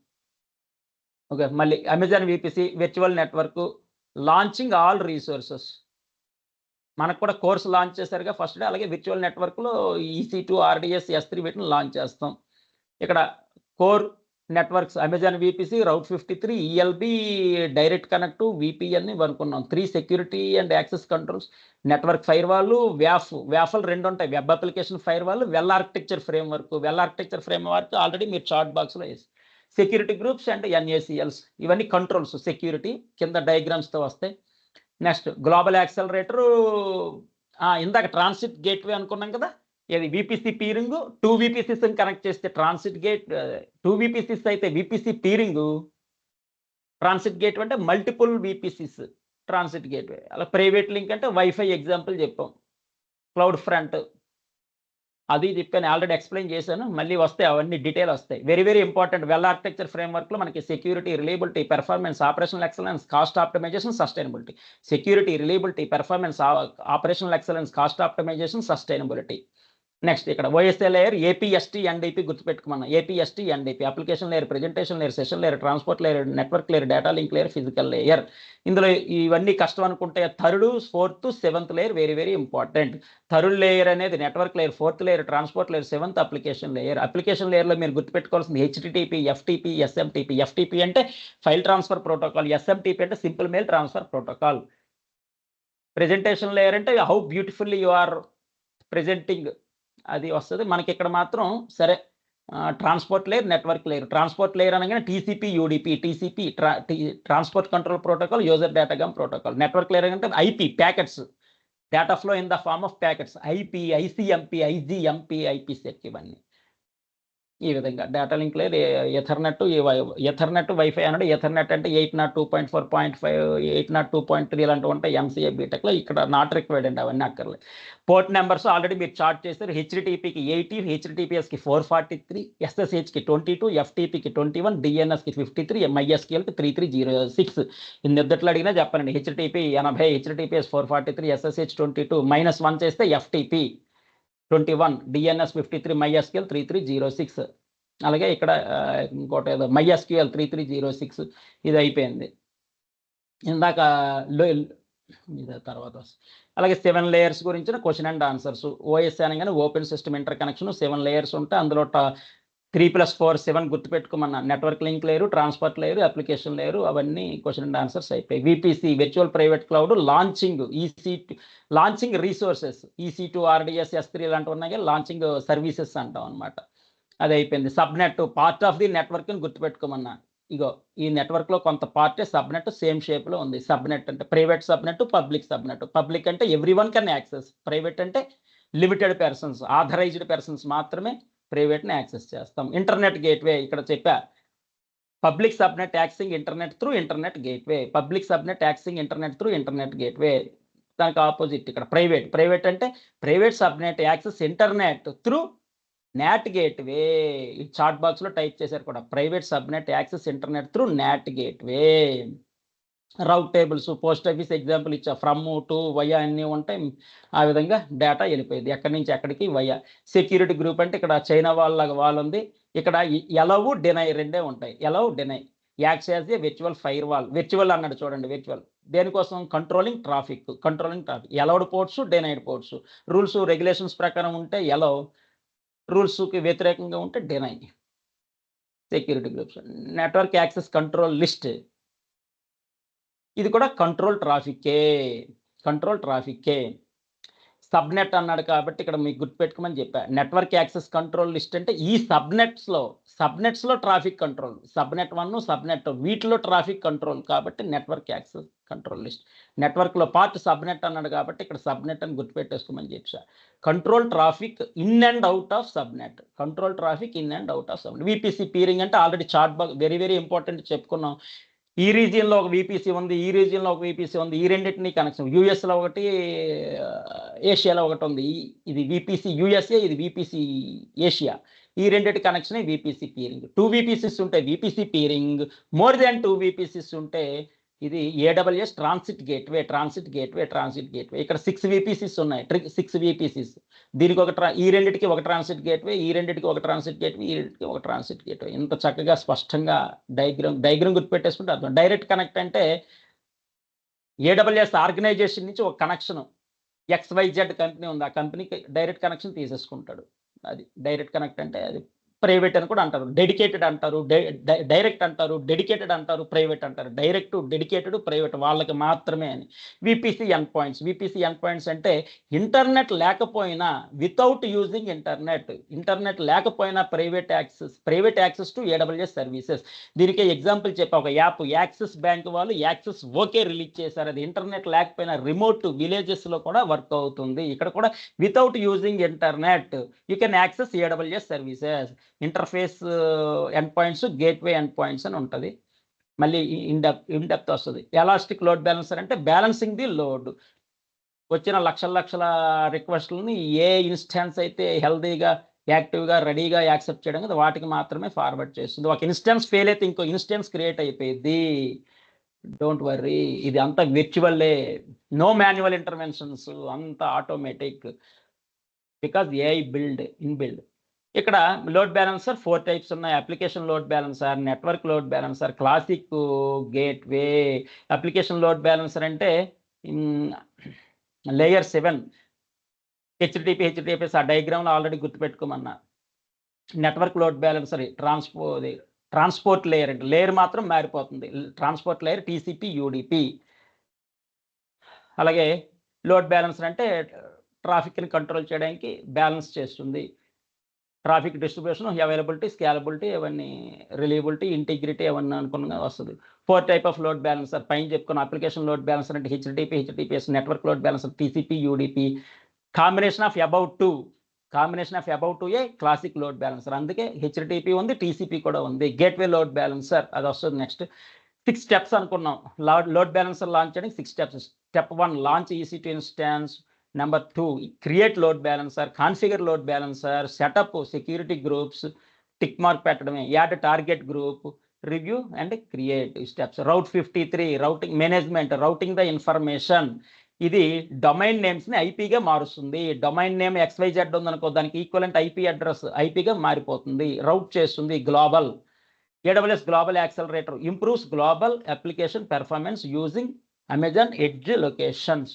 [SPEAKER 1] ఓకే, మళ్ళీ Amazon VPC, virtual network, launching all resources. మనకు కూడా కోర్సు లాంచ్ చేశారుగా ఫస్ట్ డే, అలాగే వర్చువల్ నెట్వర్క్లో EC2, RDS, S3 వీటిని లాంచ్ చేస్తాం. ఇక్కడ core networks, Amazon VPC, route 53, ELB, direct connect, VPN అనుకున్నాం. 3 security and access controls, network firewall, WAF 2 ఉంటాయి, web application firewall, well architecture framework already మీరు చార్ట్ బాక్స్లో వేసి, సెక్యూరిటీ గ్రూప్స్ అండ్ NACLs ఇవన్నీ కంట్రోల్స్, సెక్యూరిటీ కింద డయాగ్రామ్స్తో వస్తాయి. నెక్స్ట్ గ్లోబల్ యాక్సలరేటర్, ఇందాక ట్రాన్సిట్ గేట్వే అనుకున్నాం కదా, ఇది VPC పీరింగ్, 2 VPCs కనెక్ట్ చేస్తే ట్రాన్సిట్ గేట్, 2 VPCs అయితే VPC పీరింగ్, ట్రాన్సిట్ గేట్ అంటే మల్టిపుల్ VPCs ట్రాన్సిట్ గేట్వే. అలా ప్రైవేట్ లింక్ అంటే వైఫై ఎగ్జాంపుల్ చెప్పాం. క్లౌడ్ ఫ్రంట్ అది చెప్పాను, ఆల్రెడీ ఎక్స్ప్లెయిన్ చేశాను, మళ్ళీ వస్తాయి అవన్నీ డీటెయిల్ వస్తాయి. Very important. వెల్ ఆర్కిటెక్చర్ ఫ్రేమ్వర్క్లో మనకి security, reliability, performance, operational excellence, cost optimization, sustainability. Security, reliability, performance, operational excellence, cost optimization, sustainability. Next ఇక్కడ OSI లేయర్, APST, NDP గుర్తుపెట్టుకున్నాం. APST, NDP, application layer, presentation layer, session layer, transport layer, network layer, data link layer, physical layer. ఇందులో ఇవన్నీ కష్టం అనుకుంటే 3rd, 4th, 7th layer very important. 3rd layer అనేది network layer, 4th layer transport layer, 7th application layer. Application లేయర్లో మీరు గుర్తుపెట్టుకోవాల్సింది HTTP, FTP, SMTP. FTP అంటే ఫైల్ ట్రాన్స్ఫర్ ప్రోటోకాల్, SMTP అంటే simple mail transfer protocol. Presentation layer అంటే how beautifully you are presenting, అది వస్తుంది మనకి. ఇక్కడ మాత్రం సరే transport layer, network layer. Transport layer అనగానే TCP, UDP, transport control protocol, user datagram protocol. Network layer అంటే IP, packets, data flow in the form of packets, IP, ICMP, IGMP, IPsec ఇవన్నీ. ఈ విధంగా data link layer Ethernet wifi అన్నాడు. ఎథర్నెట్ అంటే 802.4.5 802.3 ఇలాంటివి ఉంటాయి ఎంసీఏ బీటెక్లో. ఇక్కడ నాట్ రిక్వైర్డ్ అండి, అవన్నీ అక్కర్లేదు. పోర్ట్ నెంబర్స్ ఆల్రెడీ మీరు చార్ట్ చేశారు. హెచ్డిటిపికి 80, హెచ్డిటిపిఎస్కి 443, ఎస్ఎస్హెచ్కి 22, ఎఫ్టీపీకి 21, డిఎన్ఎస్కి 53, MySQLకి 3306. నిద్దట్లో అడిగినా చెప్పండి. హెచ్డిటిపి 80, హెచ్డిటిపిఎస్ 443, ఎస్ఎస్హెచ్ 22, -1 చేస్తే ఎఫ్టీపీ 21, డిఎన్ఎస్ 53, MySQL 3306. అలాగే ఇక్కడ ఇంకోటి ఏదో MySQL 3306. ఇది అయిపోయింది. ఇందాక ఇది తర్వాత అలాగే 7 లేయర్స్ గురించిన క్వశ్చన్ అండ్ ఆన్సర్స్. ఓఎస్ అనగానే open system interconnection 7 layers ఉంటాయి. అందులో 3+4 7 గుర్తుపెట్టుకోమన్నా. Network link layer, transport layer, application layer, అవన్నీ క్వశ్చన్ అండ్ ఆన్సర్స్ అయిపోయాయి. VPC virtual private cloud launching, launching resources, EC2 RDS S3 ఇలాంటివి ఉన్నాయి కదా, లాంచింగ్ సర్వీసెస్ అంటాం అనమాట. అది అయిపోయింది. Subnet part of the network అని గుర్తుపెట్టుకోమన్నా. ఇగో ఈ నెట్వర్క్లో కొంత పార్టే సబ్నెట్, సేమ్ షేప్లో ఉంది. సబ్నెట్ అంటే private subnet, public subnet. Public అంటే ఎవ్రీవన్ కెన్ యాక్సెస్, ప్రైవేట్ అంటే లిమిటెడ్ పర్సన్స్, ఆథరైజ్డ్ పర్సన్స్ మాత్రమే ప్రైవేట్ని యాక్సెస్ చేస్తాం. ఇంటర్నెట్ గేట్వే ఇక్కడ చెప్పా. Public subnet accessing internet through internet gateway, public subnet accessing internet through internet gateway. దానికి ఆపోజిట్ ఇక్కడ ప్రైవేట్ అంటే private subnet access internet through NAT gateway. ఈ చాట్ బాక్స్లో టైప్ చేశారు కూడా. Private subnet access internet through NAT gateway. Route tables, post office example ఇచ్చా. ఫ్రమ్ టు వయా అన్నీ ఉంటాయి. ఆ విధంగా డేటా వెళ్ళిపోయింది ఎక్కడి నుంచి ఎక్కడికి వయా. సెక్యూరిటీ గ్రూప్ అంటే ఇక్కడ చైనా వాళ్ళ ఉంది. ఇక్కడ ఎలవ్ డినై రెండే ఉంటాయి. ఎలవ్ డినై యాక్ట్స్ యాజ్ ఏ విర్చువల్ ఫైర్ వాల్. విర్చువల్ అన్నాడు చూడండి, విర్చువల్ దేనికోసం? Controlling traffic. Allowed ports, denied ports. Rules regulations ప్రకారం ఉంటే ఎలవ్, రూల్స్కి వ్యతిరేకంగా ఉంటే deny. Security groups. Network access control list, ఇది కూడా కంట్రోల్ ట్రాఫిక్కే. సబ్నెట్ అన్నాడు కాబట్టి ఇక్కడ మీకు గుర్తుపెట్టుకోమని చెప్పా. నెట్వర్క్ యాక్సెస్ కంట్రోల్ లిస్ట్ అంటే ఈ సబ్నెట్స్లో ట్రాఫిక్ కంట్రోల్. సబ్నెట్ 1, సబ్నెట్ 2 వీటిలో ట్రాఫిక్ కంట్రోల్ కాబట్టి నెట్వర్క్ యాక్సెస్ కంట్రోల్ లిస్ట్. నెట్వర్క్లో పార్ట్ సబ్నెట్ అన్నాడు కాబట్టి ఇక్కడ సబ్నెట్ అని గుర్తుపెట్టేసుకోమని చెప్పా. Control traffic in and out of subnet. VPC peering అంటే already chart box very very important చెప్పుకున్నాం. ఈ రీజియన్లో ఒక విపిసి ఉంది, ఈ రీజియన్లో ఒక విపిసి ఉంది. ఈ రెండింటినీ కనెక్షన్ యూఎస్లో ఒకటి, ఏషియాలో ఒకటి ఉంది. ఇది విపిసి యూఎస్ఏ, ఇది విపిసి ఏషియా. ఈ రెండింటి కనెక్షన్ విపిసి పీరింగ్. 2 విపిసిస్ ఉంటే VPC peering, more than 2 VPCs ఉంటే ఇది ఏడబ్ల్యూఎస్ ట్రాన్సిట్ గేట్వే. ఇక్కడ 6 విపిసిస్ ఉన్నాయి. 6 విపిసిస్. దీనికి ఈ రెండింటికి ఒక ట్రాన్సిట్ గేట్వే, ఈ రెండింటికి ఒక ట్రాన్సిట్ గేట్వే, ఈ రెండింటికి ఒక ట్రాన్సిట్ గేట్వే. ఇంత చక్కగా స్పష్టంగా డయాగ్రామ్ గుర్తుపెట్టేసుకుంటే అర్థం. డైరెక్ట్ కనెక్ట్ అంటే ఏడబ్ల్యూఎస్ ఆర్గనైజేషన్ నుంచి ఒక కనెక్షన్, XYZ కంపెనీ ఉంది, ఆ కంపెనీకి డైరెక్ట్ కనెక్షన్ తీసేసుకుంటాడు. అది డైరెక్ట్ కనెక్ట్ అంటే. అది ప్రైవేట్ అని కూడా అంటారు, డెడికేటెడ్ అంటారు, డైరెక్ట్ అంటారు, డెడికేటెడ్ అంటారు, ప్రైవేట్ అంటారు. డైరెక్ట్, డెడికేటెడ్, ప్రైవేట్ వాళ్ళకి మాత్రమే అని. విపిసి ఎండ్ పాయింట్స్ అంటే ఇంటర్నెట్ లేకపోయినా, వితౌట్ యూజింగ్ ఇంటర్నెట్ లేకపోయినా private access to AWS services. దీనికి ఎగ్జాంపుల్ చెప్పా. ఒక యాప్ యాక్సిస్ బ్యాంక్ వాళ్ళు యాక్సెస్ ఓకే రిలీజ్ చేశారు. అది ఇంటర్నెట్ లేకపోయినా రిమోట్ విలేజెస్లో కూడా వర్క్ అవుతుంది. ఇక్కడ కూడా without using internet you can access AWS services. Interface endpoints, gateway endpoints అని ఉంటుంది. మళ్ళీ ఇన్డెప్త్ వస్తుంది. ఎలాస్టిక్ లోడ్ బ్యాలెన్సర్ అంటే బ్యాలెన్సింగ్ ది లోడ్. వచ్చిన లక్షల రిక్వెస్ట్లని ఏ ఇన్స్టాన్స్ అయితే హెల్దీగా, యాక్టివ్గా, రెడీగా యాక్సెప్ట్ చేయడం కదా, వాటికి మాత్రమే ఫార్వర్డ్ చేస్తుంది. ఒక ఇన్స్టాన్స్ ఫెయిల్ అయితే ఇంకో ఇన్స్టాన్స్ క్రియేట్ అయిపోయింది. డోంట్ వర్రీ, ఇది అంతా విర్చువల్లే, నో మాన్యువల్ ఇంటర్వెన్షన్స్, అంతా ఆటోమేటిక్. Because AI inbuilt. ఇక్కడ లోడ్ బ్యాలెన్సర్ 4 టైప్స్ ఉన్నాయి. Application load balancer, network load balancer, classic, gateway. Application load balancer అంటే లేయర్ 7 హెచ్డిటిపిఎస్. ఆ డయాగ్రామ్లో ఆల్రెడీ గుర్తుపెట్టుకోమన్నా. Network load balancer transport layer అంటే లేయర్ మాత్రం మారిపోతుంది. Transport layer TCP UDP. అలాగే లోడ్ బ్యాలెన్సర్ అంటే ట్రాఫిక్ని కంట్రోల్ చేయడానికి బ్యాలెన్స్ చేస్తుంది. ట్రాఫిక్ డిస్ట్రిబ్యూషన్, అవైలబిలిటీ, స్కేలబిలిటీ, అవన్నీ రిలయబిలిటీ, ఇంటిగ్రిటీ అవన్నీ అనుకున్న వస్తుంది. 4 టైప్ ఆఫ్ లోడ్ బ్యాలెన్సర్ పైన చెప్పుకున్న. అప్లికేషన్ లోడ్ బ్యాలెన్సర్ అంటే HTTPS. Network load balancer TCP UDP. Combination of about 2 combination of about to A classic load balancer. అందుకే హెచ్టిటిపి ఉంది, టీసీపీ కూడా ఉంది. గేట్వే లోడ్ బ్యాలెన్సర్ అది వస్తుంది నెక్స్ట్. 6 స్టెప్స్ అనుకున్నాం లోడ్ బ్యాలెన్సర్ లాంచ్ చేయడానికి. 6 steps. Step 1 launch EC2 instance. Number 2 create load balancer, configure load balancer, setup security groups, tick mark పెట్టడమే, add target group, review and create steps. Route 53 routing management, routing the information. ఇది డొమైన్ నేమ్స్ని ఐపీగా మారుస్తుంది. డొమైన్ నేమ్ XYZ ఉందనుకో, దానికి ఈక్వలెంట్ ఐపీ అడ్రస్ ఐపీగా మారిపోతుంది. రౌట్ చేస్తుంది. Global AWS global accelerator improves global application performance using Amazon edge locations.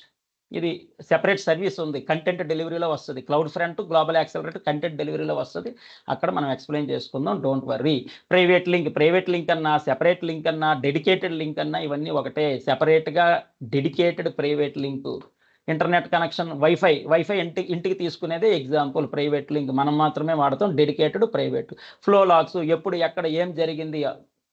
[SPEAKER 1] ఇది సెపరేట్ సర్వీస్ ఉంది, కంటెంట్ డెలివరీలో వస్తుంది. Cloud front global accelerator content డెలివరీలో వస్తుంది, అక్కడ మనం ఎక్స్ప్లెయిన్ చేసుకుందాం, డోంట్ వర్రీ. ప్రైవేట్ లింక్ అన్నా, సెపరేట్ లింక్ అన్నా, డెడికేటెడ్ లింక్ అన్నా ఇవన్నీ ఒకటే. సెపరేట్గా dedicated private link, internet connection wifi ఇంటికి తీసుకునేదే ఎగ్జాంపుల్. ప్రైవేట్ లింక్ మనం మాత్రమే వాడతాం, డెడికేటెడ్ ప్రైవేట్. ఫ్లో లాగ్స్ ఎప్పుడు ఎక్కడ ఏం జరిగింది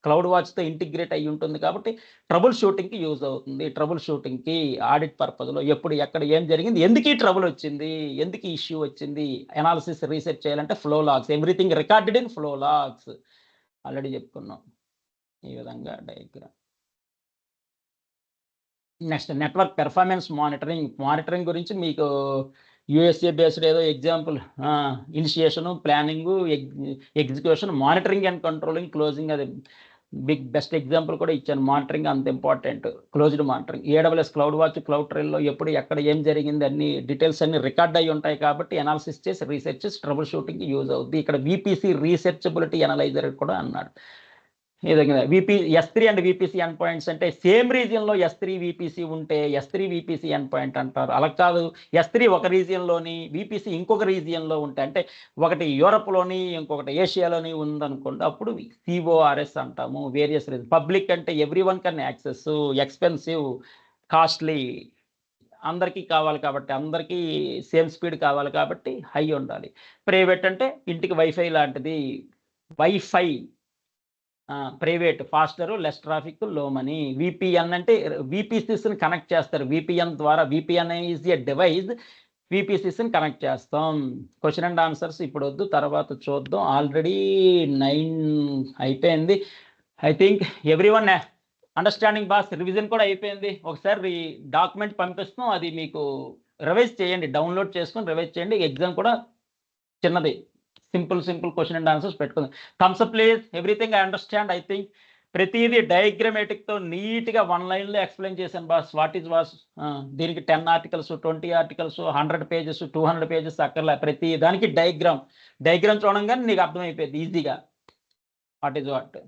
[SPEAKER 1] క్లౌడ్ వాచ్తో ఇంటిగ్రేట్ అయ్యి ఉంటుంది కాబట్టి ట్రబుల్ షూటింగ్కి యూజ్ అవుతుంది. ట్రబుల్ షూటింగ్కి, ఆడిట్ పర్పస్లో ఎప్పుడు ఎక్కడ ఏం జరిగింది, ఎందుకు ఈ ట్రబుల్ వచ్చింది, ఎందుకు ఇష్యూ వచ్చింది, అనాలిసిస్ రీసెర్చ్ చేయాలంటే flow logs, everything recorded in flow logs. Already చెప్పుకున్నాం ఈ విధంగా diagram. Next network performance monitoring గురించి మీకు USA బేస్డ్ ఏదో example, initiation, planning, execution, monitoring and controlling, closing, అది బెస్ట్ ఎగ్జాంపుల్ కూడా ఇచ్చాను. మానిటరింగ్ అంత important, closed monitoring. AWS cloud watch, cloud ట్రైల్లో ఎప్పుడు ఎక్కడ ఏం జరిగింది అన్ని డీటెయిల్స్ అన్ని రికార్డ్ అయ్యి ఉంటాయి కాబట్టి అనాలిసిస్ చేసి రీసెర్చ్ చేసి ట్రబుల్ షూటింగ్కి యూజ్ అవుద్ది. ఇక్కడ VPC రీసెర్చబిలిటీ అనలైజర్ కూడా అన్నాడు. ఈ విధంగా S3 and VPC end points అంటే సేమ్ రీజియన్లో S3 VPC ఉంటే S3 VPC ఎండ్ పాయింట్ అంటారు. అలా కాదు, S3 ఒక రీజియన్లోని VPC ఇంకొక రీజియన్లో ఉంటే, అంటే ఒకటి యూరప్లోని ఇంకొకటి ఏషియాలోని ఉందనుకోండి, అప్పుడు CORS అంటాము. Various reason. పబ్లిక్ అంటే ఎవ్రీ1 కెన్ యాక్సెస్, ఎక్స్పెన్సివ్, కాస్ట్లీ, అందరికీ కావాలి కాబట్టి, అందరికీ సేమ్ స్పీడ్ కావాలి కాబట్టి హై ఉండాలి. ప్రైవేట్ అంటే ఇంటికి వైఫై లాంటిది. Wifi private, faster, less traffic, low money. VPN అంటే VPCస్ని కనెక్ట్ చేస్తారు. VPN ద్వారా, VPN ఈజ్ ఎ డివైస్, VPCస్ని కనెక్ట్ చేస్తాం. క్వశ్చన్ అండ్ ఆన్సర్స్ ఇప్పుడు వద్దు, తర్వాత చూద్దాం. ఆల్రెడీ 9 అయిపోయింది. I think everyone understanding boss. Revision కూడా అయిపోయింది. ఒకసారి డాక్యుమెంట్ పంపిస్తాం, అది మీకు రివైజ్ చేయండి, డౌన్లోడ్ చేసుకొని రివైజ్ చేయండి. ఎగ్జామ్ కూడా చిన్నది, సింపుల్ క్వశ్చన్ అండ్ ఆన్సర్స్ పెట్టుకుంది. Thumbs up please. Everything I understand. I think ప్రతిదీ డయాగ్రమేటిక్తో నీట్గా 1 లైన్లో ఎక్స్ప్లెయిన్ చేశాను బాస్. వాట్ ఈజ్ వాస్, దీనికి 10 ఆర్టికల్స్, 20 ఆర్టికల్స్, 100 పేజెస్, 200 పేజెస్ అక్కర్లే. ప్రతి దానికి డయాగ్రామ్ చూడంగానే నీకు అర్థమైపోయింది ఈజీగా what is what.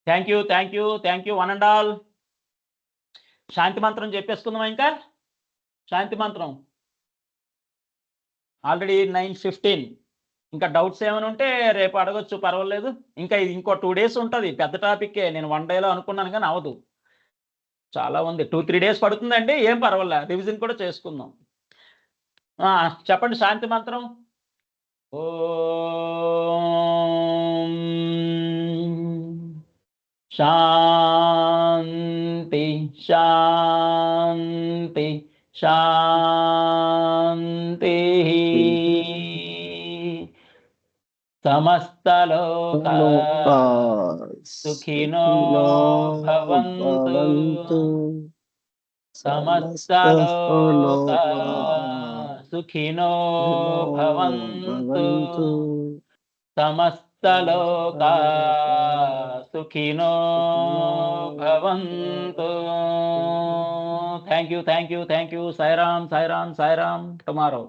[SPEAKER 1] Thank you one and all. శాంతి మంత్రం చెప్పేసుకుందాం. ఇంకా శాంతి మంత్రం ఆల్రెడీ 9:15. ఇంకా డౌట్స్ ఏమైనా ఉంటే రేపు అడగొచ్చు, పర్వాలేదు. ఇంకా ఇది ఇంకో 2 డేస్ ఉంటుంది. పెద్ద టాపిక్కే. నేను 1 డేలో అనుకున్నాను కానీ అవదు, చాలా ఉంది. 2-3 డేస్ పడుతుందండి, ఏం పర్వాలే, రివిజన్ కూడా చేసుకుందాం. చెప్పండి శాంతి మంత్రం. ఓం శాంతి శాంతి శాంతి. సమస్తలోకా సుఖినో భవంతు. సమస్తలోకా సుఖినో భవంతు. సమస్తలోకా సుఖినో భవంతు. Thank you. సాయిరామ్. టుమారో.